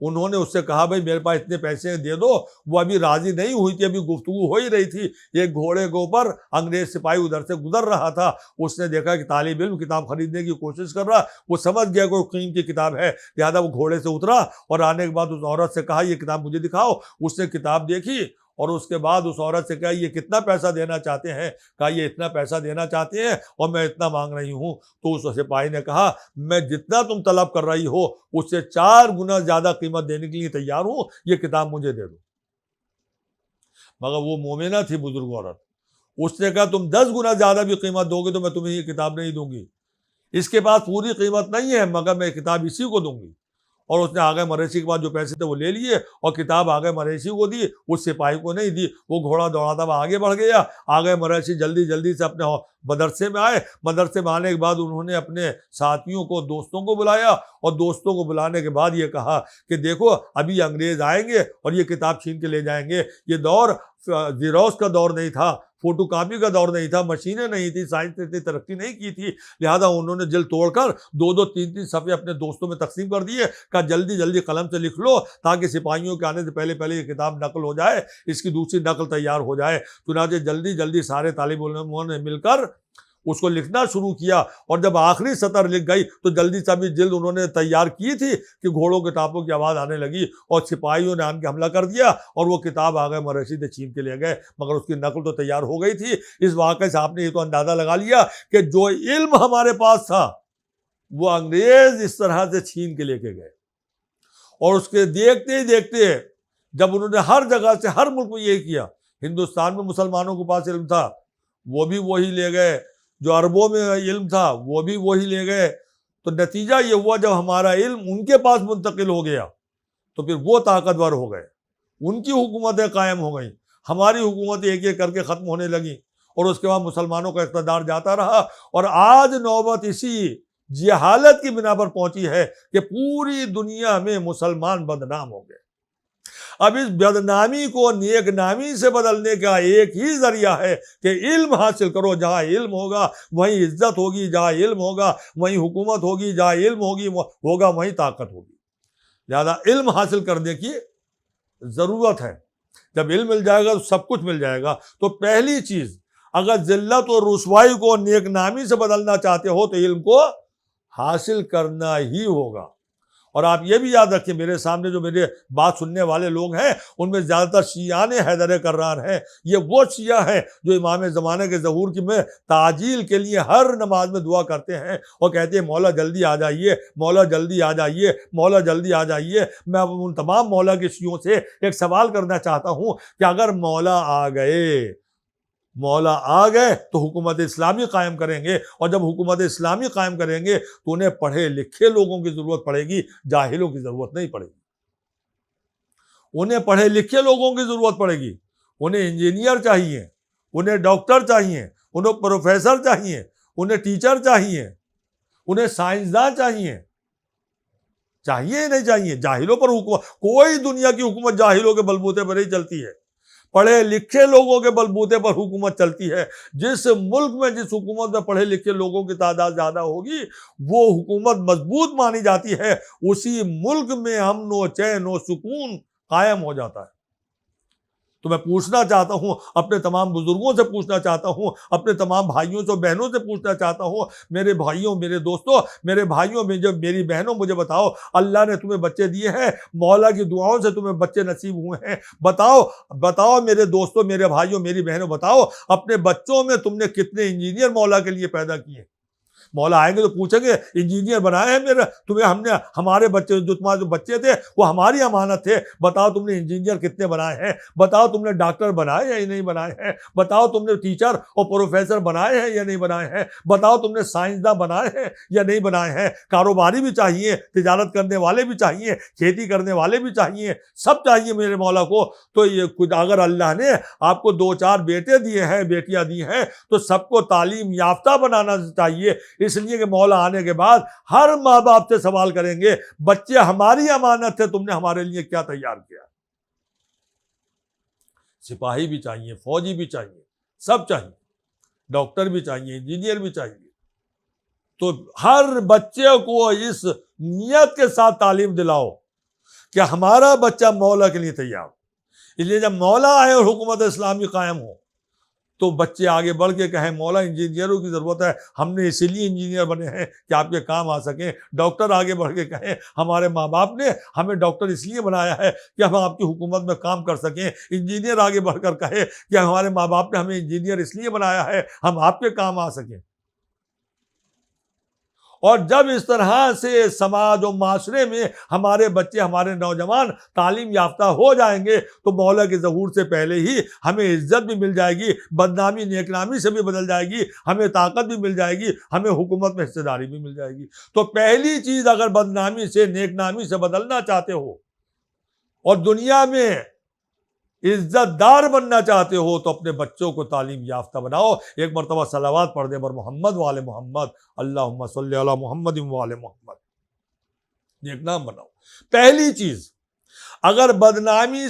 انہوں نے اس سے کہا بھائی میرے پاس اتنے پیسے دے دو۔ وہ ابھی راضی نہیں ہوئی تھی، ابھی گفتگو ہو ہی رہی تھی۔ ایک گھوڑے کے اوپر انگریز سپاہی ادھر سے گزر رہا تھا، اس نے دیکھا کہ طالب علم کتاب خریدنے کی کوشش کر رہا، وہ سمجھ گیا کوئی قیمتی کتاب ہے، لہٰذا وہ گھوڑے سے اترا اور آنے کے بعد اس عورت سے کہا یہ کتاب مجھے دکھاؤ۔ اس نے کتاب دیکھی اور اس کے بعد اس عورت سے کہا یہ کتنا پیسہ دینا چاہتے ہیں؟ کہا یہ اتنا پیسہ دینا چاہتے ہیں اور میں اتنا مانگ رہی ہوں۔ تو اس سپاہی نے کہا میں جتنا تم طلب کر رہی ہو اس سے 4 گنا زیادہ قیمت دینے کے لیے تیار ہوں، یہ کتاب مجھے دے دو۔ مگر وہ مومنہ تھی بزرگ عورت، اس نے کہا تم 10 گنا زیادہ بھی قیمت دو گے تو میں تمہیں یہ کتاب نہیں دوں گی، اس کے پاس پوری قیمت نہیں ہے مگر میں کتاب اسی کو دوں گی۔ اور اس نے آغا مرشی کے بعد جو پیسے تھے وہ لے لیے اور کتاب آغا مرشی کو دی، اس سپاہی کو نہیں دی۔ وہ گھوڑا دوڑاتا ہوا آگے بڑھ گیا۔ آغا مرشی جلدی سے اپنے مدرسے میں آئے۔ مدرسے میں آنے کے بعد انہوں نے اپنے ساتھیوں کو، دوستوں کو بلایا، اور دوستوں کو بلانے کے بعد یہ کہا کہ دیکھو ابھی انگریز آئیں گے اور یہ کتاب چھین کے لے جائیں گے۔ یہ دور زیروکس کا دور نہیں تھا، فوٹو کاپی کا دور نہیں تھا، مشینیں نہیں تھی، سائنس نے اتنی ترقی نہیں کی تھی، لہذا انہوں نے جلد توڑ کر 2-2 3-3 صفحے اپنے دوستوں میں تقسیم کر دیے۔ کہا جلدی قلم سے لکھ لو تاکہ سپاہیوں کے آنے سے پہلے یہ کتاب نقل ہو جائے، اس کی دوسری نقل تیار ہو جائے۔ چنانچہ جلدی سارے طالب علموں نے مل کر اس کو لکھنا شروع کیا، اور جب آخری سطر لکھ گئی تو جلدی سے ابھی جلد انہوں نے تیار کی تھی کہ گھوڑوں کے ٹاپوں کی آواز آنے لگی اور سپاہیوں نے آن کے حملہ کر دیا اور وہ کتاب آغا مرشی سے چھین کے لے گئے، مگر اس کی نقل تو تیار ہو گئی تھی۔ اس واقعے سے آپ نے یہ تو اندازہ لگا لیا کہ جو علم ہمارے پاس تھا وہ انگریز اس طرح سے چھین کے لے کے گئے، اور اس کے دیکھتے ہی دیکھتے جب انہوں نے ہر جگہ سے، ہر ملک میں یہی کیا، ہندوستان میں مسلمانوں کے پاس علم تھا وہ بھی وہی لے گئے، جو عربوں میں علم تھا وہ بھی وہی لے گئے، تو نتیجہ یہ ہوا جب ہمارا علم ان کے پاس منتقل ہو گیا تو پھر وہ طاقتور ہو گئے، ان کی حکومتیں قائم ہو گئیں، ہماری حکومتیں ایک ایک کر کے ختم ہونے لگیں، اور اس کے بعد مسلمانوں کا اقتدار جاتا رہا، اور آج نوبت اسی جہالت کی بنا پر پہنچی ہے کہ پوری دنیا میں مسلمان بدنام ہو گئے۔ اب اس بدنامی کو نیک نامی سے بدلنے کا ایک ہی ذریعہ ہے کہ علم حاصل کرو، جہاں علم ہوگا وہیں عزت ہوگی، جہاں علم ہوگا وہیں حکومت ہوگی، جہاں علم ہوگا وہیں طاقت ہوگی۔ لہذا علم حاصل کرنے کی ضرورت ہے، جب علم مل جائے گا تو سب کچھ مل جائے گا۔ تو پہلی چیز، اگر ذلت اور رسوائی کو نیک نامی سے بدلنا چاہتے ہو تو علم کو حاصل کرنا ہی ہوگا۔ اور آپ یہ بھی یاد رکھیں، میرے سامنے جو میرے بات سننے والے لوگ ہیں ان میں زیادہ تر شیعان حیدر کرار ہیں۔ یہ وہ شیعہ ہیں جو امام زمانے کے ظہور کی میں تعجیل کے لیے ہر نماز میں دعا کرتے ہیں اور کہتے ہیں مولا جلدی آ جائیے، مولا جلدی آ جائیے، مولا جلدی آ جائیے۔ میں ان تمام مولا کے شیعوں سے ایک سوال کرنا چاہتا ہوں کہ اگر مولا آ گئے تو حکومت اسلامی قائم کریں گے، اور جب حکومت اسلامی قائم کریں گے تو انہیں پڑھے لکھے لوگوں کی ضرورت پڑے گی، جاہلوں کی ضرورت نہیں پڑے گی۔ انہیں پڑھے لکھے لوگوں کی ضرورت پڑے گی، انہیں انجینئر چاہیے، انہیں ڈاکٹر چاہیے، انہیں پروفیسر چاہیے، انہیں ٹیچر چاہیے، انہیں سائنسداں چاہیے نہیں چاہیے؟ جاہلوں پر حکومت، کوئی دنیا کی حکومت جاہلوں کے بلبوتے پر نہیں چلتی ہے، پڑھے لکھے لوگوں کے بلبوتے پر حکومت چلتی ہے۔ جس ملک میں، جس حکومت میں پڑھے لکھے لوگوں کی تعداد زیادہ ہوگی وہ حکومت مضبوط مانی جاتی ہے، اسی ملک میں امن و چین و سکون قائم ہو جاتا ہے۔ تو میں پوچھنا چاہتا ہوں، اپنے تمام بزرگوں سے پوچھنا چاہتا ہوں، اپنے تمام بھائیوں سے بہنوں سے پوچھنا چاہتا ہوں، میرے بھائیوں، میرے دوستوں، میرے بھائیوں میں جو میری بہنوں، مجھے بتاؤ، اللہ نے تمہیں بچے دیے ہیں، مولا کی دعاؤں سے تمہیں بچے نصیب ہوئے ہیں، بتاؤ میرے دوستوں، میرے بھائیوں، میری بہنوں، بتاؤ اپنے بچوں میں تم نے کتنے انجینئر مولا کے لیے پیدا کیے؟ مولا آئیں گے تو پوچھیں گے انجینئر بنائے ہیں میرے تمہیں، ہم نے، ہمارے بچے، جو تمہارے بچے تھے وہ ہماری امانت تھے، بتاؤ تم نے انجینئر کتنے بنائے ہیں؟ بتاؤ تم نے ڈاکٹر بنائے ہیں یا نہیں بنائے ہیں؟ بتاؤ تم نے ٹیچر اور پروفیسر بنائے ہیں یا نہیں بنائے ہیں؟ بتاؤ تم نے سائنسداں بنائے ہیں یا نہیں بنائے ہیں؟ کاروباری بھی چاہیے، تجارت کرنے والے بھی چاہیے، کھیتی کرنے والے بھی چاہیے، سب چاہیے میرے مولا کو۔ تو یہ کچھ، اگر اللہ نے آپ کو 2-4 بیٹے دیے ہیں، بیٹیاں دی ہیں، تو سب کو تعلیم یافتہ بنانا چاہیے، اس لیے کہ مولا آنے کے بعد ہر ماں باپ سے سوال کریں گے، بچے ہماری امانت تھے، تم نے ہمارے لیے کیا تیار کیا؟ سپاہی بھی چاہیے، فوجی بھی چاہیے، سب چاہیے، ڈاکٹر بھی چاہیے، انجینئر بھی چاہیے۔ تو ہر بچے کو اس نیت کے ساتھ تعلیم دلاؤ کہ ہمارا بچہ مولا کے لیے تیار۔ اس لیے جب مولا آئے اور حکومت اسلامی قائم ہو تو بچے آگے بڑھ کے کہیں مولا انجینئروں کی ضرورت ہے، ہم نے اسی لیے انجینئر بنے ہیں کہ آپ کے کام آ سکیں۔ ڈاکٹر آگے بڑھ کے کہیں ہمارے ماں باپ نے ہمیں ڈاکٹر اس لیے بنایا ہے کہ ہم آپ کی حکومت میں کام کر سکیں۔ انجینئر آگے بڑھ کر کہے کہ ہمارے ماں باپ نے ہمیں انجینئر اس لیے بنایا ہے ہم آپ کے کام آ سکیں۔ اور جب اس طرح سے سماج و معاشرے میں ہمارے بچے، ہمارے نوجوان تعلیم یافتہ ہو جائیں گے تو مولا کے ظہور سے پہلے ہی ہمیں عزت بھی مل جائے گی، بدنامی نیک نامی سے بھی بدل جائے گی، ہمیں طاقت بھی مل جائے گی، ہمیں حکومت میں حصہ داری بھی مل جائے گی۔ تو پہلی چیز، اگر بدنامی سے نیک نامی سے بدلنا چاہتے ہو اور دنیا میں عزت دار بننا چاہتے ہو تو اپنے بچوں کو تعلیم یافتہ بناؤ۔ ایک مرتبہ صلوات پڑھ دیں بر محمد وآل محمد، اللہم صلی علی محمد وآل محمد، نیک نام بناؤ۔ پہلی چیز، اگر بدنامی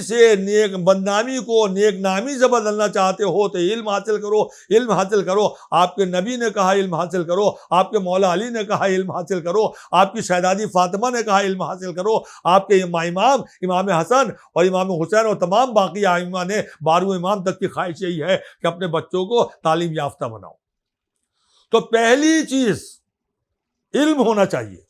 کو نیک نامی سے بدلنا چاہتے ہو تو علم حاصل کرو، علم حاصل کرو۔ آپ کے نبی نے کہا علم حاصل کرو، آپ کے مولا علی نے کہا علم حاصل کرو، آپ کی شہزادی فاطمہ نے کہا علم حاصل کرو، آپ کے امام حسن اور امام حسین اور تمام باقی ائمہ نے 12 امام تک کی خواہش یہی ہے کہ اپنے بچوں کو تعلیم یافتہ بناؤ۔ تو پہلی چیز علم ہونا چاہیے۔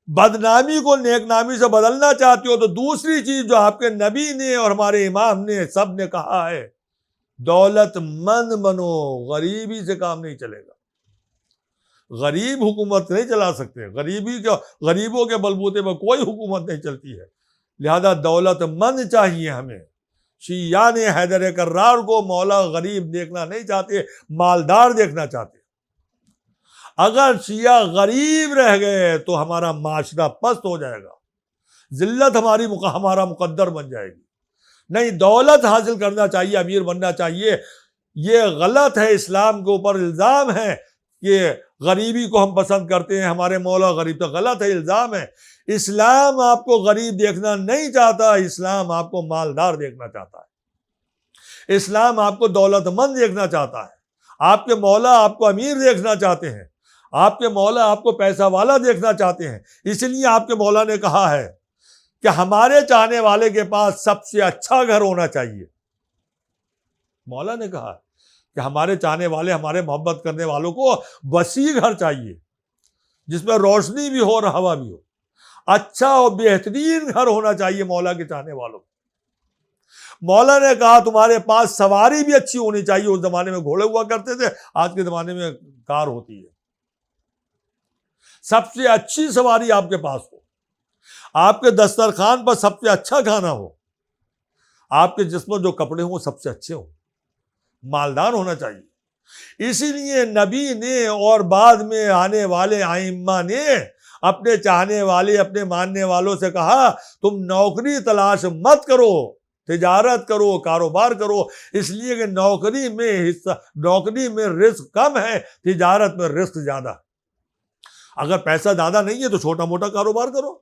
بدنامی کو نیک نامی سے بدلنا چاہتے ہو تو دوسری چیز جو آپ کے نبی نے اور ہمارے امام نے سب نے کہا ہے، دولت مند بنو، غریبی سے کام نہیں چلے گا۔ غریب حکومت نہیں چلا سکتے، غریبوں کے بلبوتے پر کوئی حکومت نہیں چلتی ہے، لہذا دولت مند چاہیے ہمیں۔ شیعان حیدر کرار کو مولا غریب دیکھنا نہیں چاہتے، مالدار دیکھنا چاہتے۔ اگر شیعہ غریب رہ گئے تو ہمارا معاشرہ پست ہو جائے گا، ذلت ہمارا مقدر بن جائے گی۔ نہیں، دولت حاصل کرنا چاہیے، امیر بننا چاہیے۔ یہ غلط ہے، اسلام کے اوپر الزام ہے کہ غریبی کو ہم پسند کرتے ہیں، ہمارے مولا غریب، تو غلط ہے، الزام ہے۔ اسلام آپ کو غریب دیکھنا نہیں چاہتا، اسلام آپ کو مالدار دیکھنا چاہتا ہے، اسلام آپ کو دولت مند دیکھنا چاہتا ہے۔ آپ کے مولا آپ کو امیر دیکھنا چاہتے ہیں، آپ کے مولا آپ کو پیسہ والا دیکھنا چاہتے ہیں۔ اس لیے آپ کے مولا نے کہا ہے کہ ہمارے چاہنے والے کے پاس سب سے اچھا گھر ہونا چاہیے۔ مولا نے کہا کہ ہمارے چاہنے والے، ہمارے محبت کرنے والوں کو وسیع گھر چاہیے، جس میں روشنی بھی ہو اور ہوا بھی ہو۔ اچھا اور بہترین گھر ہونا چاہیے مولا کے چاہنے والوں کو۔ مولا نے کہا تمہارے پاس سواری بھی اچھی ہونی چاہیے۔ اس زمانے میں گھوڑے ہوا کرتے تھے، آج کے زمانے میں کار ہوتی ہے۔ سب سے اچھی سواری آپ کے پاس ہو، آپ کے دسترخوان پر سب سے اچھا کھانا ہو، آپ کے جسم میں جو کپڑے ہوں سب سے اچھے ہوں، مالدار ہونا چاہیے۔ اسی لیے نبی نے اور بعد میں آنے والے ائمہ نے اپنے چاہنے والے، اپنے ماننے والوں سے کہا تم نوکری تلاش مت کرو، تجارت کرو، کاروبار کرو، اس لیے کہ نوکری میں رزق کم ہے، تجارت میں رزق زیادہ ہے۔ اگر پیسہ زیادہ نہیں ہے تو چھوٹا موٹا کاروبار کرو،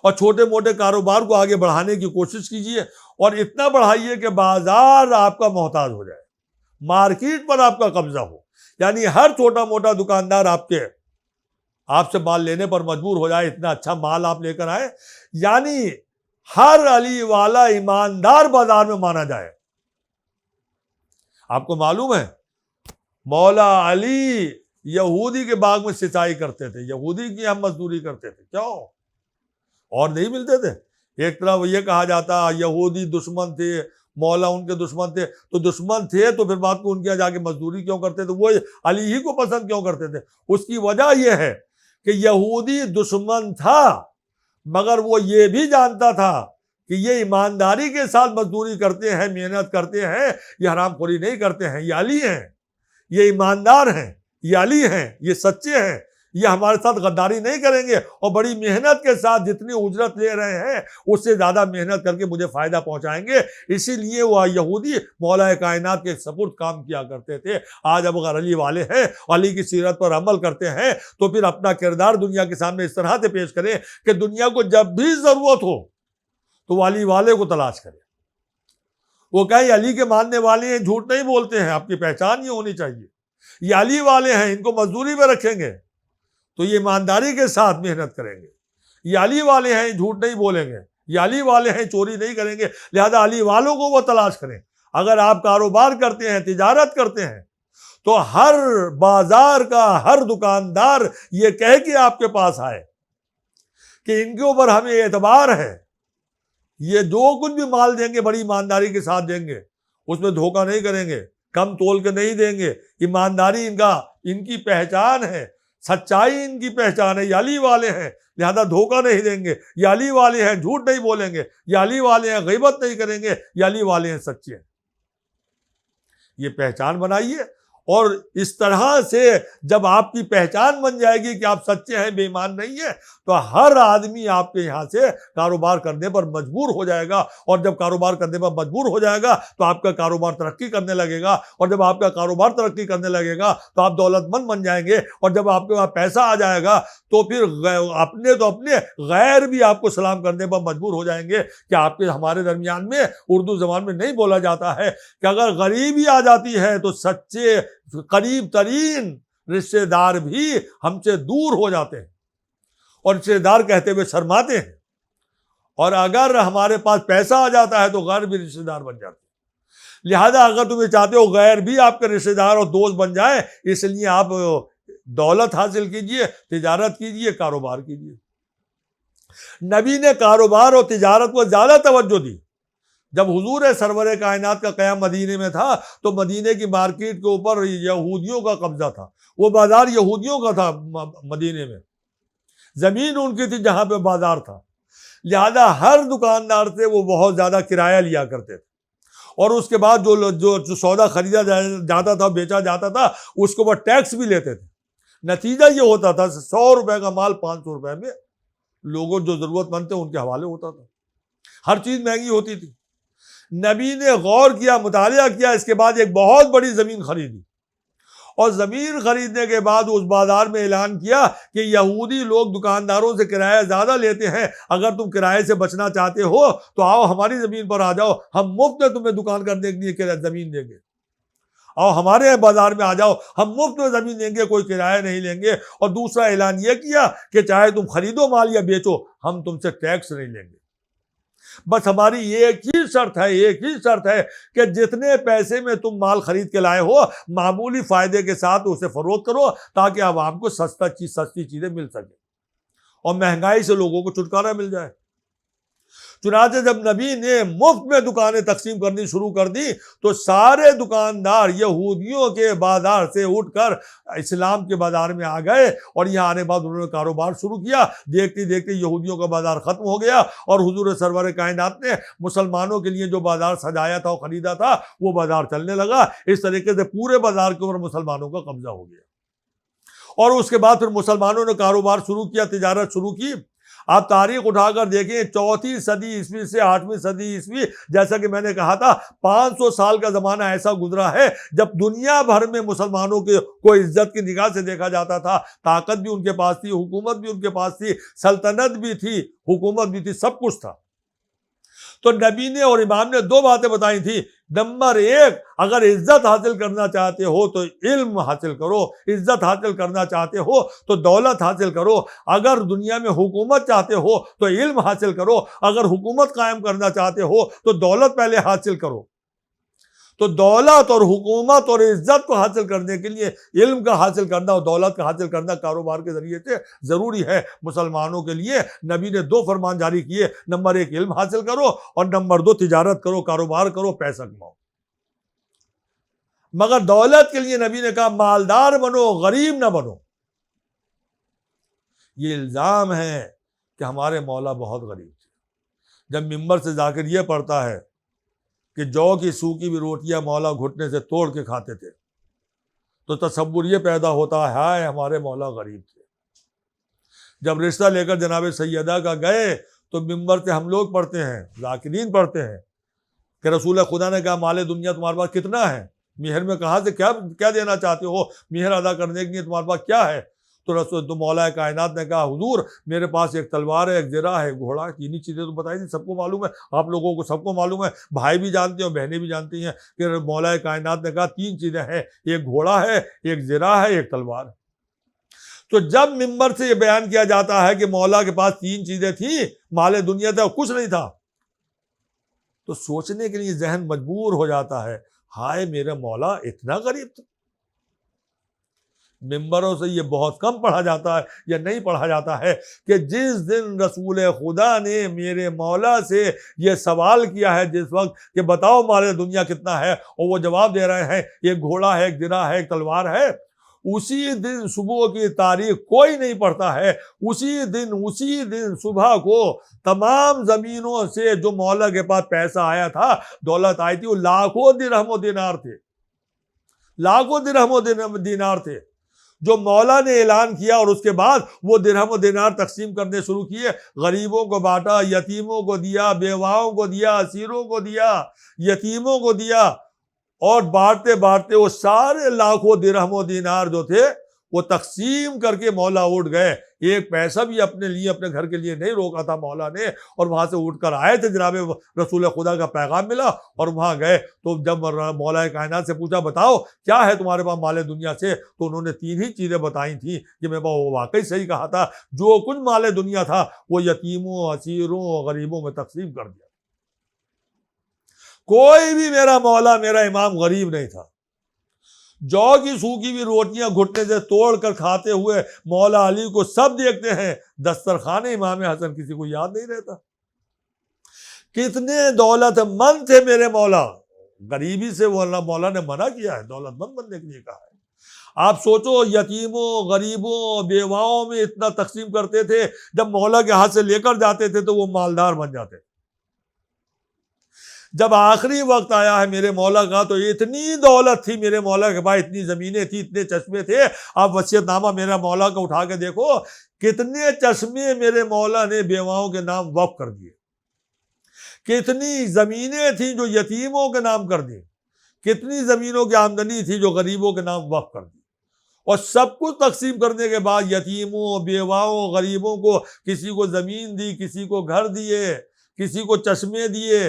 اور چھوٹے موٹے کاروبار کو آگے بڑھانے کی کوشش کیجیے، اور اتنا بڑھائیے کہ بازار آپ کا محتاج ہو جائے، مارکیٹ پر آپ کا قبضہ ہو، یعنی ہر چھوٹا موٹا دکاندار آپ سے مال لینے پر مجبور ہو جائے، اتنا اچھا مال آپ لے کر آئے، یعنی ہر علی والا ایماندار بازار میں مانا جائے۔ آپ کو معلوم ہے مولا علی یہودی کے باغ میں سینچائی کرتے تھے، یہودی کی ہم مزدوری کرتے تھے، کیوں؟ اور نہیں ملتے تھے؟ ایک طرف یہ کہا جاتا یہودی دشمن تھے، مولا ان کے دشمن تھے، تو دشمن تھے تو پھر بات کو ان کے جا کے مزدوری کیوں کرتے تھے؟ وہ علی ہی کو پسند کیوں کرتے تھے؟ اس کی وجہ یہ ہے کہ یہودی دشمن تھا، مگر وہ یہ بھی جانتا تھا کہ یہ ایمانداری کے ساتھ مزدوری کرتے ہیں، محنت کرتے ہیں، یہ حرام خوری نہیں کرتے ہیں، یہ علی ہیں، یہ ایماندار ہیں، یہ علی ہیں، یہ سچے ہیں، یہ ہمارے ساتھ غداری نہیں کریں گے، اور بڑی محنت کے ساتھ جتنی اجرت لے رہے ہیں اس سے زیادہ محنت کر کے مجھے فائدہ پہنچائیں گے۔ اسی لیے وہ یہودی مولا کائنات کے سپرد کام کیا کرتے تھے۔ آج اب اگر علی والے ہیں، علی کی سیرت پر عمل کرتے ہیں، تو پھر اپنا کردار دنیا کے سامنے اس طرح سے پیش کریں کہ دنیا کو جب بھی ضرورت ہو تو وہ علی والے کو تلاش کریں، وہ کہیں علی کے ماننے والے ہیں، جھوٹ نہیں بولتے ہیں، آپ کی پہچان یہ ہونی چاہیے، یہ علی والے ہیں، ان کو مزدوری پہ رکھیں گے تو یہ ایمانداری کے ساتھ محنت کریں گے، یہ علی والے ہیں، جھوٹ نہیں بولیں گے، یہ علی والے ہیں، چوری نہیں کریں گے، لہذا علی والوں کو وہ تلاش کریں۔ اگر آپ کاروبار کرتے ہیں، تجارت کرتے ہیں، تو ہر بازار کا ہر دکاندار یہ کہہ کے آپ کے پاس آئے کہ ان کے اوپر ہمیں اعتبار ہے، یہ جو کچھ بھی مال دیں گے بڑی ایمانداری کے ساتھ دیں گے، اس میں دھوکہ نہیں کریں گے، کم تول کے نہیں دیں گے، ایمانداری ان کی پہچان ہے، سچائی ان کی پہچان ہے، یہ علی والے ہیں، لہذا دھوکہ نہیں دیں گے، یہ علی والے ہیں، جھوٹ نہیں بولیں گے، یہ علی والے ہیں، غیبت نہیں کریں گے، یہ علی والے ہیں، سچے ہیں۔ یہ پہچان بنائیے، اور اس طرح سے جب آپ کی پہچان بن جائے گی کہ آپ سچے ہیں، بے ایمان نہیں ہیں، تو ہر آدمی آپ کے یہاں سے کاروبار کرنے پر مجبور ہو جائے گا، اور جب کاروبار کرنے پر مجبور ہو جائے گا تو آپ کا کاروبار ترقی کرنے لگے گا، اور جب آپ کا کاروبار ترقی کرنے لگے گا تو آپ دولت مند بن جائیں گے، اور جب آپ کے پاس پیسہ آ جائے گا تو پھر اپنے غیر بھی آپ کو سلام کرنے پر مجبور ہو جائیں گے۔ کہ آپ کے ہمارے درمیان میں اردو زبان میں نہیں بولا جاتا ہے کہ اگر غریبی آ جاتی ہے تو سچے قریب ترین رشتے دار بھی ہم سے دور ہو جاتے ہیں، اور رشتے دار کہتے ہوئے شرماتے ہیں، اور اگر ہمارے پاس پیسہ آ جاتا ہے تو غیر بھی رشتے دار بن جاتے ہیں۔ لہذا اگر تم یہ چاہتے ہو غیر بھی آپ کے رشتے دار اور دوست بن جائیں، اس لیے آپ دولت حاصل کیجئے، تجارت کیجئے، کاروبار کیجئے۔ نبی نے کاروبار اور تجارت کو زیادہ توجہ دی۔ جب حضور سرور کائنات کا قیام مدینے میں تھا تو مدینے کی مارکیٹ کے اوپر یہودیوں کا قبضہ تھا، وہ بازار یہودیوں کا تھا، مدینے میں زمین ان کی تھی جہاں پہ بازار تھا، لہذا ہر دکاندار سے وہ بہت زیادہ کرایہ لیا کرتے تھے، اور اس کے بعد جو سودا خریدا جاتا تھا، بیچا جاتا تھا، اس کے اوپر ٹیکس بھی لیتے تھے۔ نتیجہ یہ ہوتا تھا 100 روپے کا مال 500 روپے میں لوگوں جو ضرورت مند تھے ان کے حوالے ہوتا تھا. ہر چیز مہنگی ہوتی تھی. نبی نے غور کیا, مطالعہ کیا, اس کے بعد ایک بہت بڑی زمین خریدی, اور زمین خریدنے کے بعد اس بازار میں اعلان کیا کہ یہودی لوگ دکانداروں سے کرایہ زیادہ لیتے ہیں, اگر تم کرائے سے بچنا چاہتے ہو تو آؤ ہماری زمین پر آ جاؤ, ہم مفت میں تمہیں دکان کرنے کے لیے زمین دیں گے, آؤ ہمارے بازار میں آ جاؤ, ہم مفت میں زمین دیں گے, کوئی کرایہ نہیں لیں گے. اور دوسرا اعلان یہ کیا کہ چاہے تم خریدو مال یا بیچو, ہم تم سے ٹیکس نہیں لیں گے. بس ہماری ایک ہی شرط ہے کہ جتنے پیسے میں تم مال خرید کے لائے ہو معمولی فائدے کے ساتھ اسے فروخت کرو تاکہ عوام کو سستی چیزیں مل سکیں اور مہنگائی سے لوگوں کو چھٹکارا مل جائے. چنانچہ جب نبی نے مفت میں دکانیں تقسیم کرنی شروع کر دی تو سارے دکاندار یہودیوں کے بازار سے اٹھ کر اسلام کے بازار میں آ گئے, اور یہاں آنے بعد انہوں نے کاروبار شروع کیا. دیکھتے دیکھتے یہودیوں کا بازار ختم ہو گیا, اور حضور سرور کائنات نے مسلمانوں کے لیے جو بازار سجایا تھا اور خریدا تھا وہ بازار چلنے لگا. اس طریقے سے پورے بازار کے اوپر مسلمانوں کا قبضہ ہو گیا, اور اس کے بعد پھر مسلمانوں نے کاروبار شروع کیا, تجارت شروع کی. آپ تاریخ اٹھا کر دیکھیں 4 صدی عیسوی سے 8 صدی عیسوی, جیسا کہ میں نے کہا تھا 500 سال کا زمانہ ایسا گزرا ہے جب دنیا بھر میں مسلمانوں کو عزت کی نگاہ سے دیکھا جاتا تھا. طاقت بھی ان کے پاس تھی, حکومت بھی ان کے پاس تھی, سلطنت بھی تھی, حکومت بھی تھی, سب کچھ تھا. تو نبی نے اور امام نے 2 باتیں بتائی تھی. نمبر 1, اگر عزت حاصل کرنا چاہتے ہو تو علم حاصل کرو, عزت حاصل کرنا چاہتے ہو تو دولت حاصل کرو, اگر دنیا میں حکومت چاہتے ہو تو علم حاصل کرو, اگر حکومت قائم کرنا چاہتے ہو تو دولت پہلے حاصل کرو. تو دولت اور حکومت اور عزت کو حاصل کرنے کے لیے علم کا حاصل کرنا اور دولت کا حاصل کرنا کاروبار کے ذریعے سے ضروری ہے. مسلمانوں کے لیے نبی نے 2 فرمان جاری کیے, نمبر 1 علم حاصل کرو, اور نمبر 2 تجارت کرو, کاروبار کرو, پیسہ کماؤ. مگر دولت کے لیے نبی نے کہا مالدار بنو, غریب نہ بنو. یہ الزام ہے کہ ہمارے مولا بہت غریب تھے. جب ممبر سے جا کر یہ پڑھتا ہے کہ جو کی سوکھی بھی روٹیاں مولا گھٹنے سے توڑ کے کھاتے تھے, تو تصور یہ پیدا ہوتا ہے ہائے ہمارے مولا غریب تھے. جب رشتہ لے کر جناب سیدہ کا گئے تو ممبر سے ہم لوگ پڑھتے ہیں, ذاکرین پڑھتے ہیں کہ رسول خدا نے کہا مال دنیا تمہارے پاس کتنا ہے, مہر میں کہاں سے کیا دینا چاہتے ہو, مہر ادا کرنے کے لیے تمہارے پاس کیا ہے. تو مولا کائنات نے کہا حضور میرے پاس ایک تلوار ہے, ایک زرہ ہے, ایک گھوڑا ہے. 3 چیزیں تو بتائی تھی, سب کو معلوم ہے, آپ لوگوں کو سب کو معلوم ہے, بھائی بھی جانتے ہیں اور بہنیں بھی جانتی ہیں کہ مولا کائنات نے کہا 3 چیزیں ہیں, ایک گھوڑا ہے, ایک زرہ ہے, ایک تلوار ہے. تو جب ممبر سے یہ بیان کیا جاتا ہے کہ مولا کے پاس 3 چیزیں تھیں, مال دنیا تھا, کچھ نہیں تھا, تو سوچنے کے لیے ذہن مجبور ہو جاتا ہے ہائے میرا مولا اتنا غریب تھا. ممبروں سے یہ بہت کم پڑھا جاتا ہے یا نہیں پڑھا جاتا ہے کہ جس دن رسول خدا نے میرے مولا سے یہ سوال کیا ہے جس وقت کہ بتاؤ مال دنیا کتنا ہے, اور وہ جواب دے رہے ہیں ایک گھوڑا ہے, ایک زرہ ہے, ایک تلوار ہے, اسی دن صبح کی تاریخ کوئی نہیں پڑھتا ہے. اسی دن صبح کو تمام زمینوں سے جو مولا کے پاس پیسہ آیا تھا, دولت آئی تھی, وہ لاکھوں درہم و دینار تھے, لاکھوں درہم و دینار تھے جو مولا نے اعلان کیا. اور اس کے بعد وہ درہم و دینار تقسیم کرنے شروع کیے, غریبوں کو بانٹا, یتیموں کو دیا, بیواؤں کو دیا, اسیروں کو دیا, یتیموں کو دیا, اور بانٹتے بانٹتے وہ سارے لاکھوں درہم و دینار جو تھے وہ تقسیم کر کے مولا اٹھ گئے. ایک پیسہ بھی اپنے لیے, اپنے گھر کے لیے نہیں روکا تھا مولا نے, اور وہاں سے اٹھ کر آئے تھے, جناب رسول خدا کا پیغام ملا اور وہاں گئے. تو جب مولا کائنات سے پوچھا بتاؤ کیا ہے تمہارے پاس مال دنیا سے, تو انہوں نے 3 ہی چیزیں بتائی تھیں کہ میں واقعی صحیح کہا تھا, جو کچھ مال دنیا تھا وہ یتیموں, اسیروں, غریبوں میں تقسیم کر دیا. کوئی بھی میرا مولا, میرا امام غریب نہیں تھا. جو کی سوکھی بھی روٹیاں گھٹنے سے توڑ کر کھاتے ہوئے مولا علی کو سب دیکھتے ہیں, دسترخوان امام حسن کسی کو یاد نہیں رہتا. کتنے دولت مند تھے میرے مولا, غریبی سے وہ اللہ مولا نے منع کیا ہے, دولت مند بننے کے لیے کہا ہے. آپ سوچو یتیموں, غریبوں, بیواؤں میں اتنا تقسیم کرتے تھے, جب مولا کے ہاتھ سے لے کر جاتے تھے تو وہ مالدار بن جاتے. جب آخری وقت آیا ہے میرے مولا کا تو اتنی دولت تھی میرے مولا کے پاس، اتنی زمینیں تھی، اتنے چشمے تھے. آپ وصیت نامہ میرا مولا کا اٹھا کے دیکھو، کتنے چشمے میرے مولا نے بیواؤں کے نام وقف کر دیے، کتنی زمینیں تھیں جو یتیموں کے نام کر دی، کتنی زمینوں کی آمدنی تھی جو غریبوں کے نام وقف کر دی. اور سب کچھ تقسیم کرنے کے بعد یتیموں، بیواؤں، غریبوں کو کسی کو زمین دی، کسی کو گھر دیے، کسی کو چشمے دیے،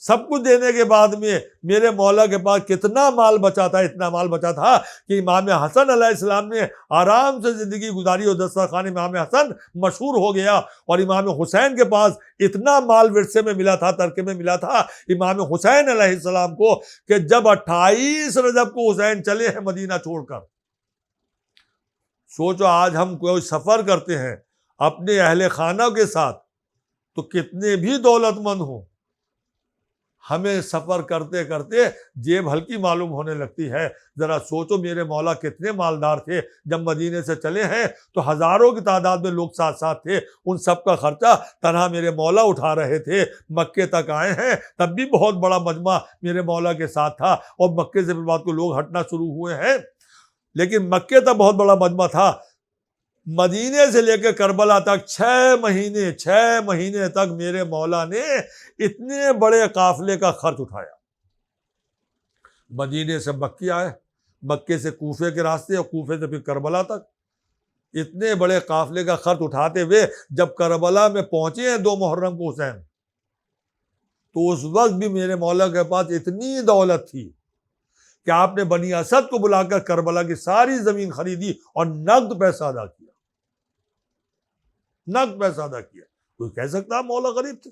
سب کچھ دینے کے بعد میں میرے مولا کے پاس کتنا مال بچا تھا، اتنا مال بچا تھا کہ امام حسن علیہ السلام نے آرام سے زندگی گزاری اور دسترخوان امام حسن مشہور ہو گیا. اور امام حسین کے پاس اتنا مال ورثے میں ملا تھا، ترکے میں ملا تھا امام حسین علیہ السلام کو کہ جب 28 رجب کو حسین چلے ہیں مدینہ چھوڑ کر. سوچو آج ہم کوئی سفر کرتے ہیں اپنے اہل خانہ کے ساتھ تو کتنے بھی دولت مند ہوں، ہمیں سفر کرتے کرتے جیب ہلکی معلوم ہونے لگتی ہے. ذرا سوچو میرے مولا کتنے مالدار تھے، جب مدینے سے چلے ہیں تو ہزاروں کی تعداد میں لوگ ساتھ ساتھ تھے، ان سب کا خرچہ تنہا میرے مولا اٹھا رہے تھے. مکے تک آئے ہیں تب بھی بہت بڑا مجمع میرے مولا کے ساتھ تھا، اور مکے سے پھر بعد کو لوگ ہٹنا شروع ہوئے ہیں، لیکن مکے تک بہت بڑا مجمع تھا. مدینے سے لے کے کربلا تک 6 مہینے تک میرے مولا نے اتنے بڑے قافلے کا خرچ اٹھایا. مدینے سے مکے آئے، مکے سے کوفے کے راستے، اور کوفے سے پھر کربلا تک اتنے بڑے قافلے کا خرچ اٹھاتے ہوئے جب کربلا میں پہنچے ہیں 2 محرم کو حسین، تو اس وقت بھی میرے مولا کے پاس اتنی دولت تھی کہ آپ نے بنی اسد کو بلا کر کربلا کی ساری زمین خریدی اور نقد پیسہ ادا کیا. نقد پیسہ ادا کیا. کوئی کہہ سکتا مولا غریب تھے؟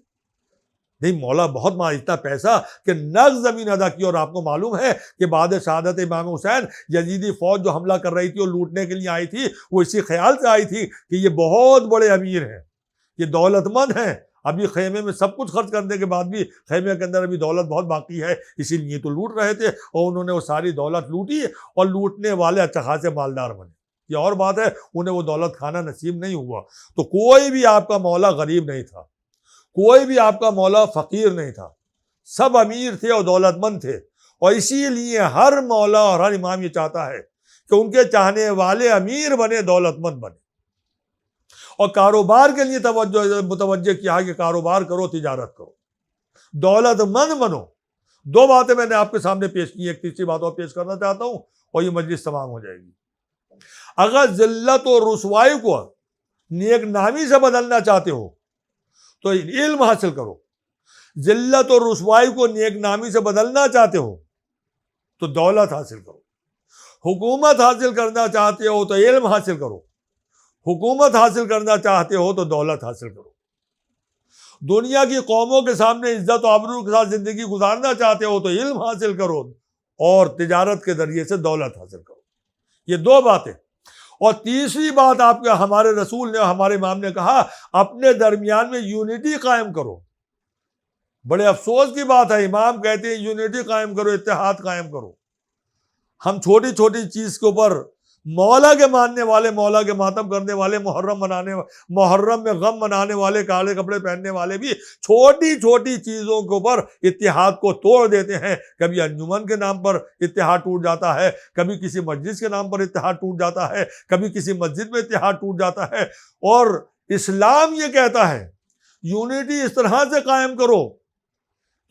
نہیں، مولا بہت اتنا پیسہ کہ نقد زمین ادا کی. اور آپ کو معلوم ہے کہ بعد شہادت امام حسین یزیدی فوج جو حملہ کر رہی تھی اور لوٹنے کے لیے آئی تھی، وہ اسی خیال سے آئی تھی کہ یہ بہت بڑے امیر ہیں، یہ دولت مند ہیں، ابھی خیمے میں سب کچھ خرچ کرنے کے بعد بھی خیمے کے اندر ابھی دولت بہت باقی ہے، اسی لیے تو لوٹ رہے تھے. اور انہوں نے وہ ساری دولت لوٹی اور لوٹنے والے اچھا خاصے مالدار بنے. یہ اور بات ہے انہیں وہ دولت کھانا نصیب نہیں ہوا. تو کوئی بھی آپ کا مولا غریب نہیں تھا، کوئی بھی آپ کا مولا فقیر نہیں تھا، سب امیر تھے اور دولت مند تھے. اور اسی لیے ہر مولا اور ہر امام یہ چاہتا ہے کہ ان کے چاہنے والے امیر بنے، دولت مند بنے. اور کاروبار کے لیے متوجہ کیا ہے کہ کاروبار کرو، تجارت کرو، دولت مند بنو. 2 باتیں میں نے آپ کے سامنے پیش کی، ایک تیسری بات اور پیش کرنا چاہتا ہوں اور یہ مجلس تمام ہو جائے گی. اگر ذلت و رسوائی کو نیک نامی سے بدلنا چاہتے ہو تو علم حاصل کرو. ذلت و رسوائی کو نیک نامی سے بدلنا چاہتے ہو تو دولت حاصل کرو. حکومت حاصل کرنا چاہتے ہو تو علم حاصل کرو. حکومت حاصل کرنا چاہتے ہو تو دولت حاصل کرو. دنیا کی قوموں کے سامنے عزت و آبرو کے ساتھ زندگی گزارنا چاہتے ہو تو علم حاصل کرو اور تجارت کے ذریعے سے دولت حاصل کرو. یہ 2 باتیں. اور تیسری بات آپ کے ہمارے رسول نے، ہمارے امام نے کہا اپنے درمیان میں یونٹی قائم کرو. بڑے افسوس کی بات ہے، امام کہتے ہیں یونٹی قائم کرو، اتحاد قائم کرو. ہم چھوٹی چھوٹی چیز کے اوپر مولا کے ماننے والے، مولا کے ماتم کرنے والے، محرم میں غم منانے والے، کالے کپڑے پہننے والے بھی چھوٹی چھوٹی چیزوں کے اوپر اتحاد کو توڑ دیتے ہیں. کبھی انجمن کے نام پر اتحاد ٹوٹ جاتا ہے، کبھی کسی مسجد کے نام پر اتحاد ٹوٹ جاتا ہے، کبھی کسی مسجد میں اتحاد ٹوٹ جاتا ہے. اور اسلام یہ کہتا ہے یونٹی اس طرح سے قائم کرو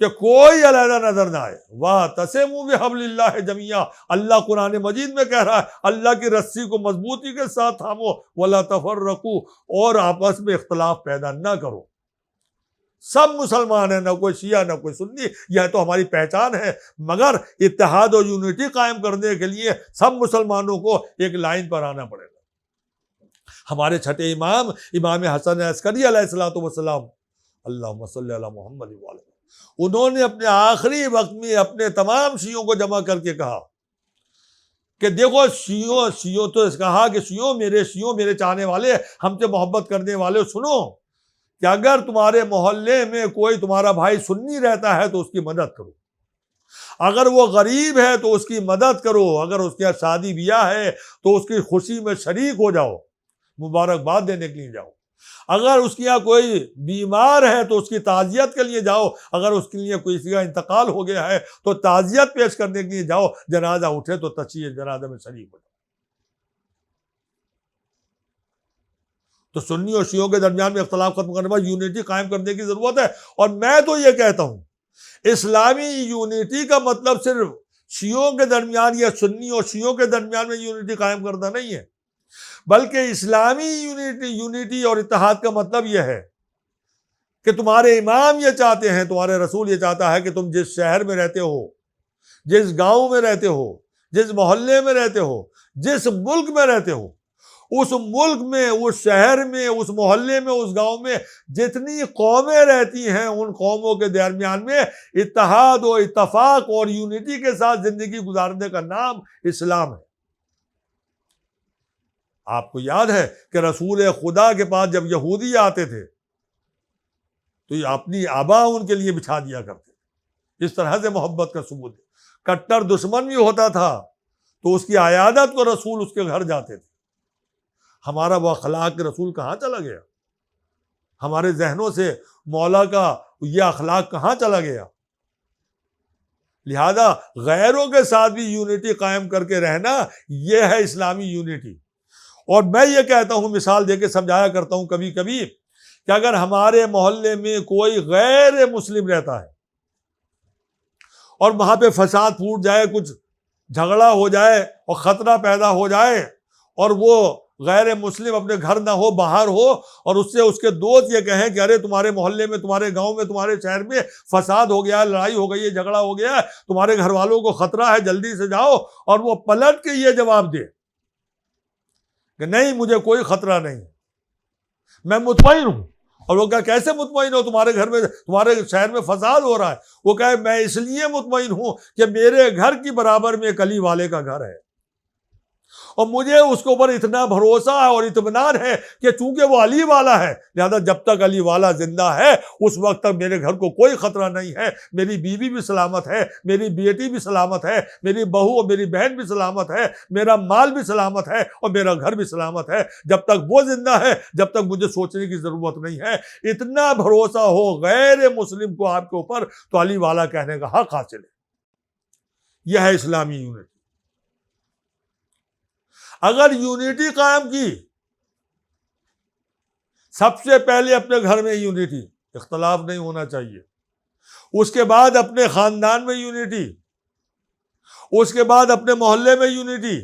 کہ کوئی علیحدہ نظر نہ آئے. وَاعْتَصِمُوا بِحَبْلِ اللَّهِ جَمِيعًا. اللہ قرآن مجید میں کہہ رہا ہے اللہ کی رسی کو مضبوطی کے ساتھ تھامو. وَلَا تَفَرَّقُوا. اور آپس میں اختلاف پیدا نہ کرو. سب مسلمان ہیں، نہ کوئی شیعہ نہ کوئی سنی، یہ تو ہماری پہچان ہے. مگر اتحاد و یونٹی قائم کرنے کے لیے سب مسلمانوں کو ایک لائن پر آنا پڑے گا. ہمارے چھٹے امام حسن عسکری علیہ السلام، اللہم صلی علی محمد وعلی، انہوں نے اپنے آخری وقت میں اپنے تمام شیعوں کو جمع کر کے کہا کہ دیکھو شیعوں تو کہا کہ شیعوں میرے چاہنے والے، ہم سے محبت کرنے والے، سنو کہ اگر تمہارے محلے میں کوئی تمہارا بھائی سنی رہتا ہے تو اس کی مدد کرو. اگر وہ غریب ہے تو اس کی مدد کرو. اگر اس کے شادی بیاہ ہے تو اس کی خوشی میں شریک ہو جاؤ، مبارکباد دینے کے لیے جاؤ. اگر اس کے یہاں کوئی بیمار ہے تو اس کی تعزیت کے لیے جاؤ، اگر اس کے لیے کسی کا انتقال ہو گیا ہے تو تعزیت پیش کرنے کے لیے جاؤ، جنازہ اٹھے تو تشییع جنازہ میں شریک ہو جاؤ۔ تو سنی اور شیعوں کے درمیان میں اختلاف ختم کرنے پر یونٹی قائم کرنے کی ضرورت ہے۔ اور میں تو یہ کہتا ہوں اسلامی یونٹی کا مطلب صرف شیعوں کے درمیان یا سنی اور شیعوں کے درمیان میں یونٹی قائم کرنا نہیں ہے، بلکہ اسلامی یونٹی اور اتحاد کا مطلب یہ ہے کہ تمہارے امام یہ چاہتے ہیں، تمہارے رسول یہ چاہتا ہے کہ تم جس شہر میں رہتے ہو، جس گاؤں میں رہتے ہو، جس محلے میں رہتے ہو، جس ملک میں رہتے ہو، اس ملک میں، اس شہر میں، اس محلے میں، اس گاؤں میں جتنی قومیں رہتی ہیں ان قوموں کے درمیان میں اتحاد و اتفاق اور یونٹی کے ساتھ زندگی گزارنے کا نام اسلام ہے۔ آپ کو یاد ہے کہ رسول خدا کے پاس جب یہودی آتے تھے تو یہ اپنی آبا ان کے لیے بچھا دیا کرتے تھے، اس طرح سے محبت کا ثبوت ہے۔ کٹر دشمن بھی ہوتا تھا تو اس کی عیادت کو رسول اس کے گھر جاتے تھے۔ ہمارا وہ اخلاق رسول کہاں چلا گیا؟ ہمارے ذہنوں سے مولا کا یہ اخلاق کہاں چلا گیا؟ لہذا غیروں کے ساتھ بھی یونٹی قائم کر کے رہنا، یہ ہے اسلامی یونٹی۔ اور میں یہ کہتا ہوں، مثال دے کے سمجھایا کرتا ہوں کبھی کبھی، کہ اگر ہمارے محلے میں کوئی غیر مسلم رہتا ہے اور وہاں پہ فساد پھوٹ جائے، کچھ جھگڑا ہو جائے اور خطرہ پیدا ہو جائے، اور وہ غیر مسلم اپنے گھر نہ ہو، باہر ہو، اور اس سے اس کے دوست یہ کہیں کہ ارے تمہارے محلے میں، تمہارے گاؤں میں، تمہارے شہر میں فساد ہو گیا ہے، لڑائی ہو گئی ہے، جھگڑا ہو گیا ہے، تمہارے گھر والوں کو خطرہ ہے، جلدی سے جاؤ، اور وہ پلٹ کے یہ جواب دے کہ نہیں مجھے کوئی خطرہ نہیں، میں مطمئن ہوں، اور وہ کہا کیسے مطمئن ہو، تمہارے گھر میں، تمہارے شہر میں فساد ہو رہا ہے، وہ کہے میں اس لیے مطمئن ہوں کہ میرے گھر کی برابر میں ایک علی والے کا گھر ہے، اور مجھے اس کے اوپر اتنا بھروسہ ہے اور اطمینان ہے کہ چونکہ وہ علی والا ہے، لہذا جب تک علی والا زندہ ہے اس وقت تک میرے گھر کو کوئی خطرہ نہیں ہے، میری بیوی بھی سلامت ہے، میری بیٹی بھی سلامت ہے، میری بہو اور میری بہن بھی سلامت ہے، میرا مال بھی سلامت ہے، اور میرا گھر بھی سلامت ہے، جب تک وہ زندہ ہے جب تک مجھے سوچنے کی ضرورت نہیں ہے۔ اتنا بھروسہ ہو غیر مسلم کو آپ کے اوپر تو علی والا کہنے کا حق حاصل ہے۔ یہ ہے اسلامی یونٹی۔ اگر یونٹی قائم کی، سب سے پہلے اپنے گھر میں یونٹی، اختلاف نہیں ہونا چاہیے، اس کے بعد اپنے خاندان میں یونٹی، اس کے بعد اپنے محلے میں یونٹی،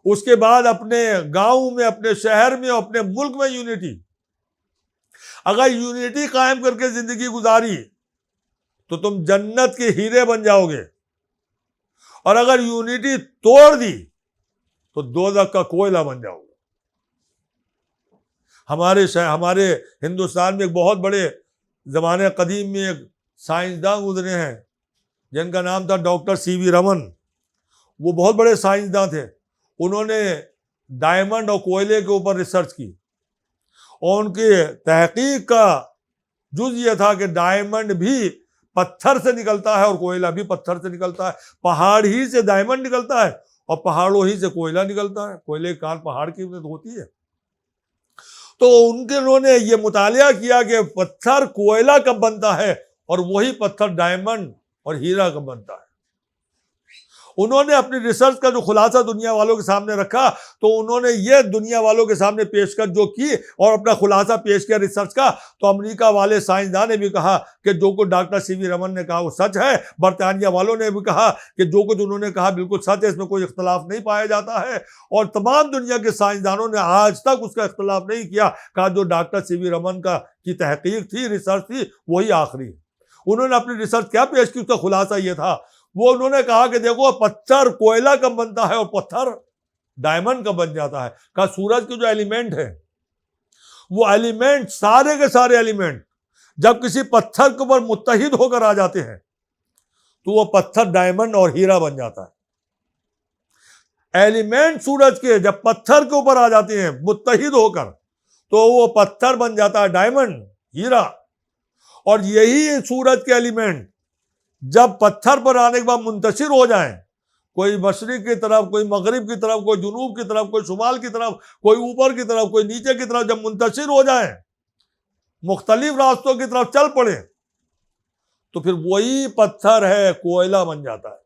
اس کے بعد اپنے گاؤں میں، اپنے شہر میں، اپنے ملک میں یونٹی۔ اگر یونٹی قائم کر کے زندگی گزاری تو تم جنت کے ہیرے بن جاؤ گے، اور اگر یونٹی توڑ دی تو دوزخ کا کوئلہ بن جاؤ گے۔ ہمارے ہندوستان میں ایک بہت بڑے زمانے قدیم میں ایک سائنسداں گزرے ہیں جن کا نام تھا ڈاکٹر سی وی رمن۔ وہ بہت بڑے سائنسداں تھے، انہوں نے ڈائمنڈ اور کوئلے کے اوپر ریسرچ کی، اور ان کی تحقیق کا جز یہ تھا کہ ڈائمنڈ بھی پتھر سے نکلتا ہے اور کوئلہ بھی پتھر سے نکلتا ہے، پہاڑ ہی سے ڈائمنڈ نکلتا ہے اور پہاڑوں ہی سے کوئلہ نکلتا ہے، کوئلے کی کان پہاڑ کی ہوتی ہے۔ تو انہوں نے یہ مطالعہ کیا کہ پتھر کوئلہ کب بنتا ہے اور وہی پتھر ڈائمنڈ اور ہیرا کب بنتا ہے۔ انہوں نے اپنی ریسرچ کا جو خلاصہ دنیا والوں کے سامنے رکھا، تو انہوں نے یہ دنیا والوں کے سامنے پیشکش جو کی اور اپنا خلاصہ پیش کیا ریسرچ کا، تو امریکہ والے سائنسدان نے بھی کہا کہ جو کچھ ڈاکٹر سی وی رمن نے کہا وہ سچ ہے، برطانیہ والوں نے بھی کہا کہ جو کچھ انہوں نے کہا بالکل سچ ہے، اس میں کوئی اختلاف نہیں پایا جاتا ہے، اور تمام دنیا کے سائنسدانوں نے آج تک اس کا اختلاف نہیں کیا، کہا جو ڈاکٹر سی وی رمن کی تحقیق تھی، ریسرچ تھی، وہی آخری۔ انہوں نے اپنی ریسرچ کیا پیش کی، اس کا خلاصہ یہ تھا، وہ انہوں نے کہا کہ دیکھو پتھر کوئلہ کب بنتا ہے اور پتھر ڈائمنڈ کب بن جاتا ہے۔ کہا سورج کے جو ایلیمنٹ ہے، وہ ایلیمنٹ سارے کے سارے ایلیمنٹ جب کسی پتھر کے اوپر متحد ہو کر آ جاتے ہیں تو وہ پتھر ڈائمنڈ اور ہیرا بن جاتا ہے۔ ایلیمنٹ سورج کے جب پتھر کے اوپر آ جاتے ہیں متحد ہو کر تو وہ پتھر بن جاتا ہے ڈائمنڈ، ہیرا۔ اور یہی سورج کے ایلیمنٹ جب پتھر پر آنے کے بعد منتشر ہو جائیں، کوئی مشرق کی طرف، کوئی مغرب کی طرف، کوئی جنوب کی طرف، کوئی شمال کی طرف، کوئی اوپر کی طرف، کوئی نیچے کی طرف، جب منتشر ہو جائیں مختلف راستوں کی طرف چل پڑے تو پھر وہی پتھر ہے کوئلہ بن جاتا ہے.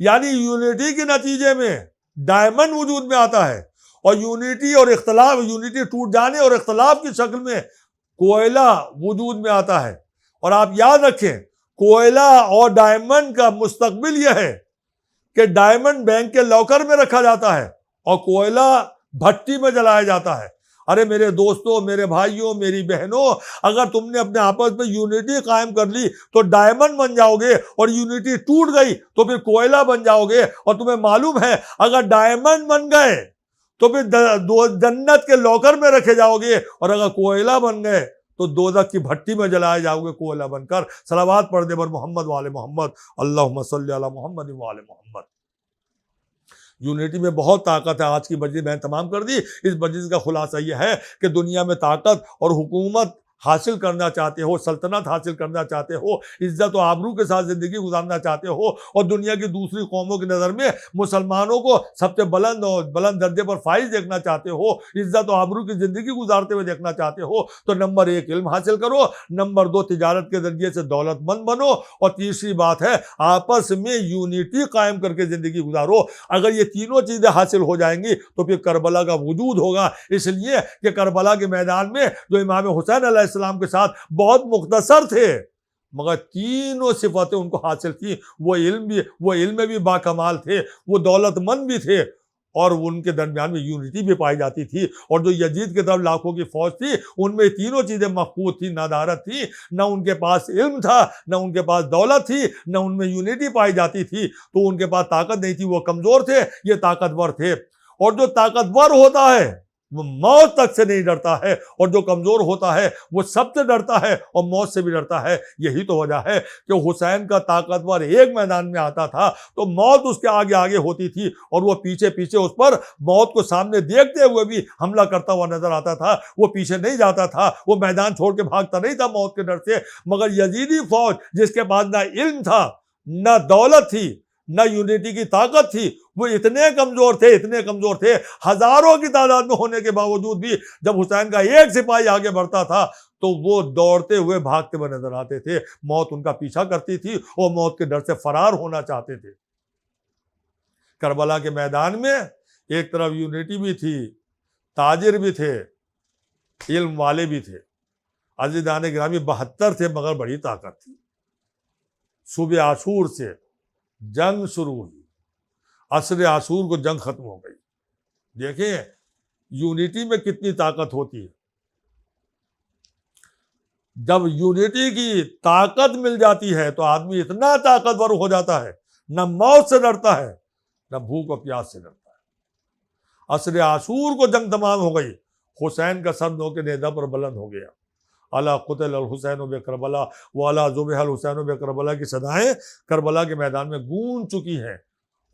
یعنی یونٹی کے نتیجے میں ڈائمنڈ وجود میں آتا ہے, اور یونٹی اور اختلاف, یونٹی ٹوٹ جانے اور اختلاف کی شکل میں کوئلہ وجود میں آتا ہے. اور آپ یاد رکھیں کوئلہ اور ڈائمنڈ کا مستقبل یہ ہے کہ ڈائمنڈ بینک کے لاکر میں رکھا جاتا ہے اور کوئلہ بھٹی میں جلایا جاتا ہے. ارے میرے دوستوں, میرے بھائیوں, میری بہنوں, اگر تم نے اپنے آپس میں یونٹی قائم کر لی تو ڈائمنڈ بن جاؤ گے, اور یونٹی ٹوٹ گئی تو پھر کوئلہ بن جاؤ گے. اور تمہیں معلوم ہے اگر ڈائمنڈ بن گئے تو پھر جنت کے لاکر میں رکھے جاؤ گے, اور اگر کوئلہ بن گئے تو دوزخ کی بھٹی میں جلائے جاؤ گے کوئلہ بن کر. صلوات پڑھ دے بر محمد وآل محمد, اللہم صلی علی محمد وآل محمد. یونٹی میں بہت طاقت ہے. آج کی مجلس میں تمام کر دی. اس مجلس کا خلاصہ یہ ہے کہ دنیا میں طاقت اور حکومت حاصل کرنا چاہتے ہو, سلطنت حاصل کرنا چاہتے ہو, عزت و آبرو کے ساتھ زندگی گزارنا چاہتے ہو, اور دنیا کی دوسری قوموں کی نظر میں مسلمانوں کو سب سے بلند درجے پر فائز دیکھنا چاہتے ہو, عزت و آبرو کی زندگی گزارتے ہوئے دیکھنا چاہتے ہو, تو نمبر 1 علم حاصل کرو, نمبر 2 تجارت کے ذریعے سے دولت مند بنو, اور تیسری بات ہے آپس میں یونٹی قائم کر کے زندگی گزارو. اگر یہ تینوں چیزیں حاصل ہو جائیں گی تو پھر کربلا کا وجود ہوگا. اس لیے کہ کربلا کے میدان میں جو امام حسین علیہ السلام کے ساتھ بہت مختصر تھے مگر تینوں صفتیں ان کو حاصل تھی. وہ علم میں بھی باکمال تھے, وہ دولت مند بھی تھے, اور ان کے درمیان میں یونٹی بھی پائی جاتی تھی. اور جو یزید کی طرف لاکھوں کی فوج تھی ان میں تینوں چیزیں مفقود تھی, ندارت تھی, نہ ان کے پاس علم تھا, نہ ان کے پاس دولت تھی, نہ ان میں یونٹی پائی جاتی تھی. تو ان کے پاس طاقت نہیں تھی, وہ کمزور تھے, یہ طاقتور تھے. اور جو طاقتور ہوتا ہے وہ موت تک سے نہیں ڈرتا ہے, اور جو کمزور ہوتا ہے وہ سب سے ڈرتا ہے اور موت سے بھی ڈرتا ہے. یہی تو وجہ ہے کہ حسین کا طاقتور ایک میدان میں آتا تھا تو موت اس کے آگے آگے ہوتی تھی, اور وہ پیچھے پیچھے اس پر موت کو سامنے دیکھتے ہوئے بھی حملہ کرتا ہوا نظر آتا تھا. وہ پیچھے نہیں جاتا تھا, وہ میدان چھوڑ کے بھاگتا نہیں تھا موت کے ڈر سے. مگر یزیدی فوج جس کے پاس نہ علم تھا, نہ دولت تھی, نہ یونٹی کی طاقت تھی, وہ اتنے کمزور تھے, ہزاروں کی تعداد میں ہونے کے باوجود بھی جب حسین کا ایک سپاہی آگے بڑھتا تھا تو وہ دوڑتے ہوئے بھاگتے ہوئے نظر آتے تھے. موت ان کا پیچھا کرتی تھی, اور موت کے ڈر سے فرار ہونا چاہتے تھے. کربلا کے میدان میں ایک طرف یونٹی بھی تھی, تاجر بھی تھے, علم والے بھی تھے. عزیزان گرامی 72 تھے مگر بڑی طاقت تھی. صبح عاشور سے جنگ شروع ہوئی, عصر عاشور کو جنگ ختم ہو گئی. دیکھیں یونٹی میں کتنی طاقت ہوتی ہے. جب یونٹی کی طاقت مل جاتی ہے تو آدمی اتنا طاقتور ہو جاتا ہے, نہ موت سے ڈرتا ہے, نہ بھوک و پیاس سے ڈرتا ہے. عصر عاشور کو جنگ تمام ہو گئی, حسین کا سر نو کے نیزہ پر بلند ہو گیا. الا قتل الحسین بکربلا والا ذبح الحسین بکربلا کی صدائیں کربلا کے میدان میں گونج چکی ہیں.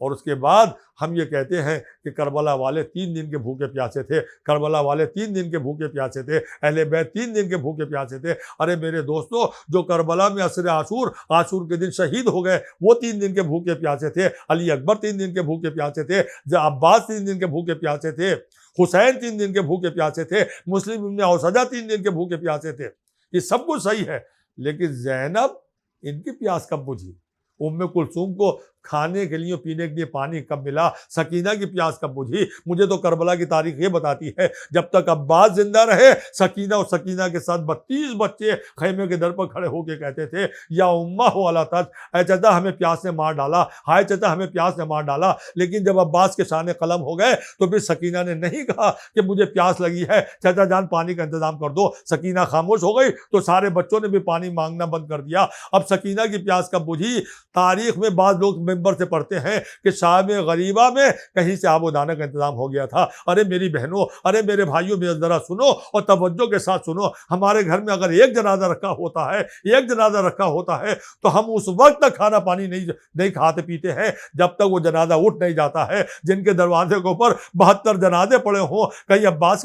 اور اس کے بعد ہم یہ کہتے ہیں کہ کربلا والے 3 دن کے بھوکے پیاسے تھے, کربلا والے 3 دن کے بھوکے پیاسے تھے, اہل بیت 3 دن کے بھوکے پیاسے تھے. ارے میرے دوستو, جو کربلا میں عصر عاشور کے دن شہید ہو گئے وہ 3 دن کے بھوکے پیاسے تھے, علی اکبر 3 دن کے بھوکے پیاسے تھے, عباس 3 دن کے بھوکے پیاسے تھے, حسین 3 دن کے بھوکے پیاسے تھے, مسلم ابن اوسجہ 3 دن کے بھوکے پیاسے تھے. یہ سب کچھ صحیح ہے, لیکن زینب ان کی پیاس کب بجھی؟ ام کلثوم کو کھانے کے لیے پینے کے لیے پانی کب ملا؟ سکینہ کی پیاس کب بجھی؟ مجھے تو کربلا کی تاریخ یہ بتاتی ہے جب تک عباس زندہ رہے سکینہ اور سکینہ کے ساتھ 32 بچے خیمے کے در پر کھڑے ہو کے کہتے تھے یا امہ ہو الا تج, اے چچا ہمیں پیاس نے مار ڈالا, ہائے چچا ہمیں پیاس نے مار ڈالا. لیکن جب عباس کے شان قلم ہو گئے تو پھر سکینہ نے نہیں کہا کہ مجھے پیاس لگی ہے, چچا جان پانی کا انتظام کر دو. سکینہ خاموش ہو گئی تو سارے بچوں نے بھی پانی مانگنا بند کر دیا. اب سکینہ کی پیاس کب بجھی؟ تاریخ میں بعض لوگ ممبر سے پڑھتے ہیں کہ شام غریبہ میں کہیں سے آب و دانہ کا انتظام ہو گیا تھا. ارے میری بہنوں, ارے میرے بھائیوں, میرا ذرا سنو اور توجہ کے ساتھ سنو. ہمارے گھر میں اگر ایک جنازہ رکھا ہوتا ہے تو ہم اس وقت تک کھانا پانی نہیں کھاتے پیتے ہیں جب تک وہ جنازہ اٹھ نہیں جاتا ہے. جن کے دروازے کے اوپر 72 جنازے پڑے ہوں, کہیں عباس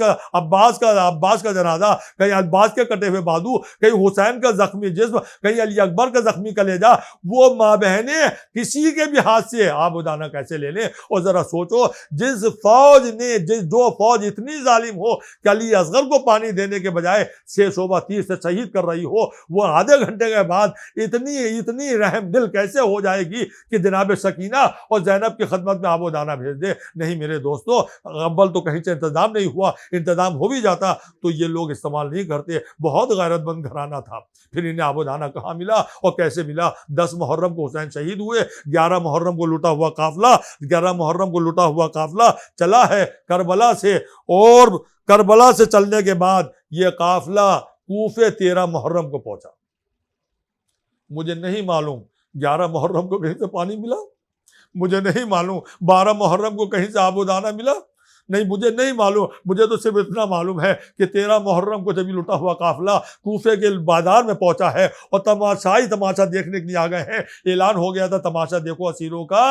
کا جنازہ, کہیں عباس کے کٹے ہوئے بازو, کہیں حسین کا زخمی جسم, کہیں علی اکبر کا زخمی کلیجہ, وہ ماں بہنیں کسی کے بھی ہاتھ سے آب و دانہ کیسے لے لیں؟ اور ذرا سوچو جو فوج اتنی ظالم ہو کہ علی اصغر کو پانی دینے کے بجائے 6 شعبہ تیر سے شہید کر رہی ہو، وہ آدھے گھنٹے کے بعد اتنی رحم دل کیسے ہو جائے گی کہ جناب سکینہ اور زینب کی خدمت میں آب و دانہ بھیج دے؟ نہیں میرے دوستو، اول تو کہیں سے انتظام نہیں ہوا، انتظام ہو بھی جاتا تو یہ لوگ استعمال نہیں کرتے۔ بہت غیرت مند گھرانہ تھا۔ پھر انہیں آب و دانہ کہاں ملا اور کیسے ملا؟ 10 محرم کو حسین شہید ہوئے، 11 محرم کو لٹا ہوا قافلہ چلا ہے کربلا سے، اور کربلا سے چلنے کے بعد یہ قافلہ کوفے 13 محرم کو پہنچا۔ مجھے نہیں معلوم 11 محرم کو کہیں سے پانی ملا، مجھے نہیں معلوم 12 محرم کو کہیں سے آب و دانہ ملا، نہیں مجھے نہیں معلوم۔ مجھے تو صرف اتنا معلوم ہے کہ 13 محرم کو جب یہ لٹا ہوا قافلہ کوفے کے بازار میں پہنچا ہے اور تماشا دیکھنے کے لیے آ گئے ہیں۔ اعلان ہو گیا تھا تماشا دیکھو اسیروں کا،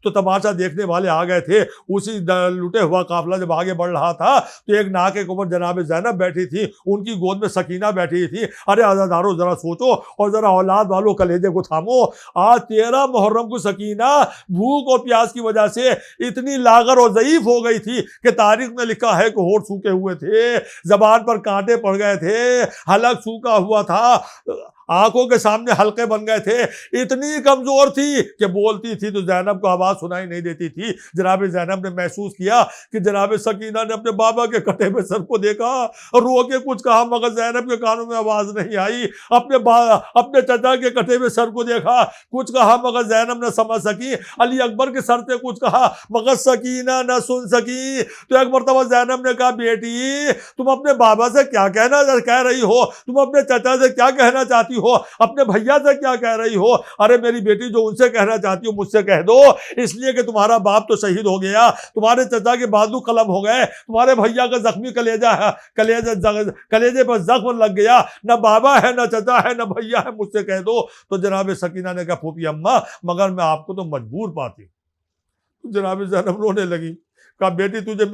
تو تماشا دیکھنے والے آ گئے تھے۔ اسی لٹے ہوا قافلہ جب آگے بڑھ رہا تھا تو ایک ناکے کے اوپر جناب زینب بیٹھی تھی، ان کی گود میں سکینہ بیٹھی تھی۔ ارے عزادارو ذرا سوچو اور ذرا اولاد والوں کلیجے کو تھامو۔ آج 13 محرم کو سکینہ بھوک اور پیاس کی وجہ سے اتنی لاغر اور ضعیف ہو گئی تھی کہ تاریخ میں لکھا ہے کہ ہونٹ سوکھے ہوئے تھے، زبان پر کانٹے پڑ گئے تھے، حلق سوکھا ہوا تھا، آنکھوں کے سامنے حلقے بن گئے تھے، اتنی کمزور تھی کہ بولتی تھی تو زینب کو آواز سنائی نہیں دیتی تھی۔ جناب زینب نے محسوس کیا کہ جناب سکینہ نے اپنے بابا کے کٹے ہوئے سر کو دیکھا، رو کے کچھ کہا مگر زینب کے کانوں میں آواز نہیں آئی۔ اپنے چچا کے کٹے ہوئے سر کو دیکھا، کچھ کہا مگر زینب نہ سمجھ سکی۔ علی اکبر کے سر سے کچھ کہا مگر سکینہ نہ سن سکی۔ تو ایک مرتبہ زینب نے کہا بیٹی تم اپنے بابا سے کیا کہہ رہی ہو، تم اپنے چچا سے کیا کہنا چاہتی ہو، اپنے بھیا سے کیا کہہ رہی ہو؟ ارے میری بیٹی جو ان سے کہنا چاہتی ہو مجھ سے کہہ دو، اس لیے کہ تمہارا باپ تو شہید ہو گیا، تمہارے چچا کے بازو قلم ہو گئے، تمہارے بھیا کا زخمی کلیجے پر زخم لگ گیا، نہ بابا ہے نہ چچا ہے نہ بھیا ہے، مجھ سے کہہ دو۔ تو جناب سکینہ نے کہا پھوپھی اماں مگر میں آپ کو تو مجبور پاتی ہوں۔ جناب زینب رونے لگی، کہا بیٹی تجھے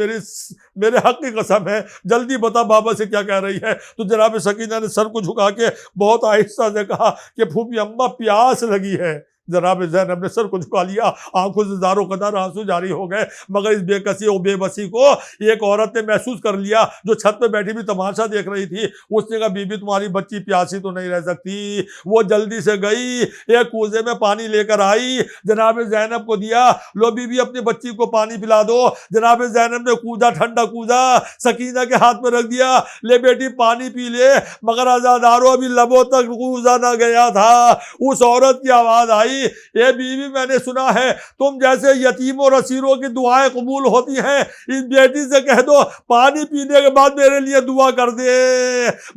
میرے حق کی قسم ہے، جلدی بتا بابا سے کیا کہہ رہی ہے۔ تو جناب سکینہ نے سر کو جھکا کے بہت آہستہ سے کہا کہ پھوپھی اماں پیاس لگی ہے۔ جناب زینب نے سر کو جھکا لیا، آنکھوں سے زاروں قدر آنسو جاری ہو گئے، مگر اس بے کسی اور بے بسی کو ایک عورت نے محسوس کر لیا جو چھت پہ بیٹھی بھی تماشا دیکھ رہی تھی۔ اس نے کہا بی بی تمہاری بچی پیاسی تو نہیں رہ سکتی۔ وہ جلدی سے گئی، ایک کوزے میں پانی لے کر آئی، جناب زینب کو دیا، لو بی بی اپنی بچی کو پانی پلا دو۔ جناب زینب نے کوزہ ٹھنڈا کوزہ سکینہ کے ہاتھ میں رکھ دیا، لے بیٹی پانی پی لے، مگر عزادارو ابھی لبوں تک کوزہ نہ گیا تھا، اس عورت کی آواز آئی، اے بیوی میں نے سنا ہے تم جیسے یتیموں اور اسیروں کی دعائیں قبول ہوتی ہیں، اس بیٹی سے کہہ دو پانی پینے کے بعد میرے لیے دعا کر دے۔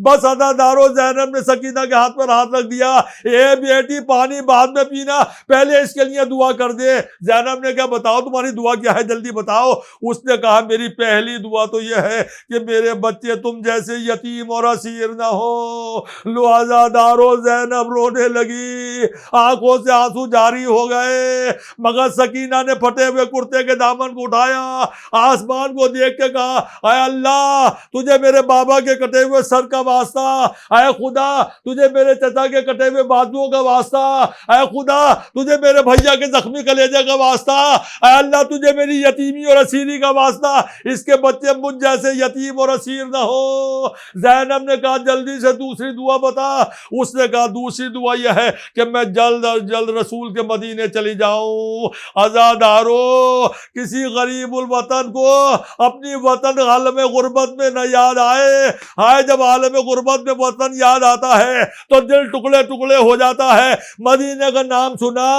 بس عزادارو زینب نے سکینہ کے ہاتھ پر ہاتھ رکھ دیا، اے بیٹی پانی بعد میں پینا، پہلے اس کے لیے دعا کر دے۔ زینب نے کہا بتاؤ تمہاری دعا کیا ہے، جلدی بتاؤ۔ اس نے کہا میری پہلی دعا تو یہ ہے کہ میرے بچے تم جیسے یتیم اور اسیر نہ ہو۔ لو عزادارو زینب رونے لگی، آنکھوں سے آنسو جاری ہو گئے، مگر سکینہ نے پھٹے ہوئے کرتے کے دامن کو اٹھایا، آسمان کو دیکھ کے کہا اے اللہ تجھے میرے بابا کے کٹے ہوئے سر کا واسطہ، اے خدا تجھے میرے چچا کے کٹے ہوئے بازوؤں کا واسطہ، اے خدا تجھے میرے بھیا کے زخمی کلیجے کا واسطہ، اے اللہ تجھے میری یتیمی اور اسیری کا واسطہ، اس کے بچے مجھ جیسے یتیم اور اسیر نہ ہو۔ زینب نے کہا جلدی سے دوسری دعا بتا۔ اس نے کہا دوسری دعا یہ ہے کہ میں جلد از جلد رسول کے مدینے چلی جاؤں۔ عزادارو کسی غریب الوطن کو اپنی وطن عالم غربت میں نہ یاد آئے جب عالم غربت میں وطن یاد آتا ہے تو دل ٹکڑے ٹکڑے ہو جاتا ہے۔ مدینے کا نام سنا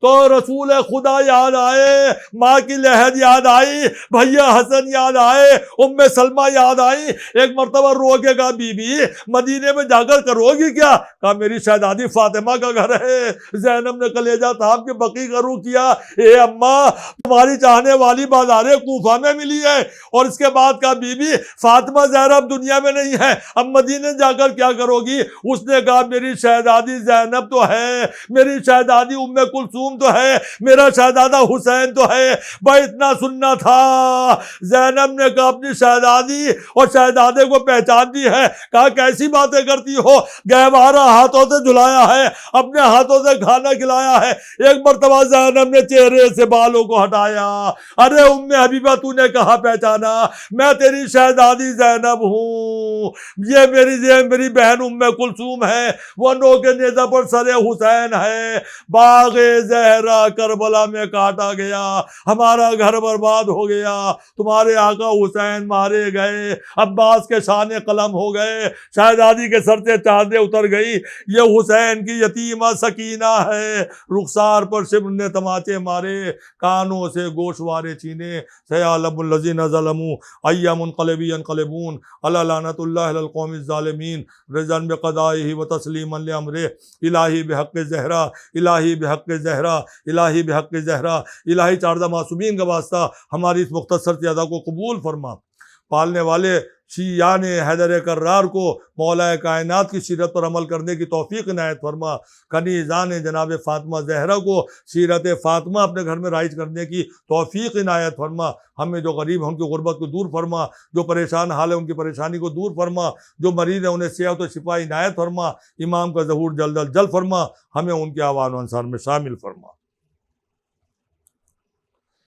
تو رسول خدا یاد آئے، ماں کی لہد یاد آئی، بھیا حسن یاد آئے، ام سلمہ یاد آئی۔ ایک مرتبہ رو کے کہا بی بی مدینے میں جا کر کرو گی کیا؟ کہا میری شہزادی فاطمہ کا گھر ہے۔ زینب نے کلیجہ تھام کے بقی کا رخ کیا، اے اماں تمہاری چاہنے والی بازار کوفہ میں ملی ہے۔ اور اس کے بعد کہا بی بی فاطمہ زہرا دنیا میں نہیں ہے، اب مدینے جا کر کیا کرو گی؟ اس نے کہا میری شہزادی زینب تو ہے، میری شہزادی ام کلثوم کلثوم تو ہے، میرا شہزادہ حسین تو ہے۔ بھائی اتنا سننا تھا۔ زینب نے کہا اپنی شہزادی اور شہزادے کو پہچانتی ہے؟ کہا کیسی باتیں کرتی ہو، گہوارہ ہاتھوں سے جھلایا ہے، اپنے ہاتھوں سے کھانا کھلایا ہے۔ ایک مرتبہ زینب نے چہرے سے بالوں کو ہٹایا، ارے ام حبیبہ تو نے کہا پہچانا؟ میں تیری شہزادی زینب ہوں، یہ میری بہن ام کلثوم ہے، وہ نوک نیزہ پر سر حسین ہے۔ باغ زہرا کربلا میں کاٹا گیا، ہمارا گھر برباد ہو گیا، تمہارے آقا حسین مارے گئے، عباس کے شان قلم ہو گئے، شہزادی کے سر سے چادریں اتر گئی۔ یہ حسین کی یتیمہ سکینہ ہے، رخسار پر شبر نے تماچے مارے، کانوں سے گوشوارے چھینے۔ سیعلم الذین ظلموا ای منقلب ینقلبون، الا لعنۃ اللہ علی القوم الظالمین، رضا بقضائہ وتسلیما لامرہ۔ الہی بحق زہرا، الہی بحق زہرا، الہی بحق زہرا، الہی چاردہ معصومین کا واسطہ ہماری اس مختصر سی ادا کو قبول فرما۔ پالنے والے شیعان حیدر کرار کو مولا کائنات کی سیرت پر عمل کرنے کی توفیق عنایت فرما۔ کنیزان جناب فاطمہ زہرا کو سیرت فاطمہ اپنے گھر میں رائج کرنے کی توفیق عنایت فرما۔ ہمیں جو غریب ہیں ان کی غربت کو دور فرما، جو پریشان حال ہے ان کی پریشانی کو دور فرما، جو مریض ہیں انہیں صحت و شفا عنایت فرما۔ امام کا ظہور جلد فرما، ہمیں ان کے اعوان و انصار میں شامل فرما۔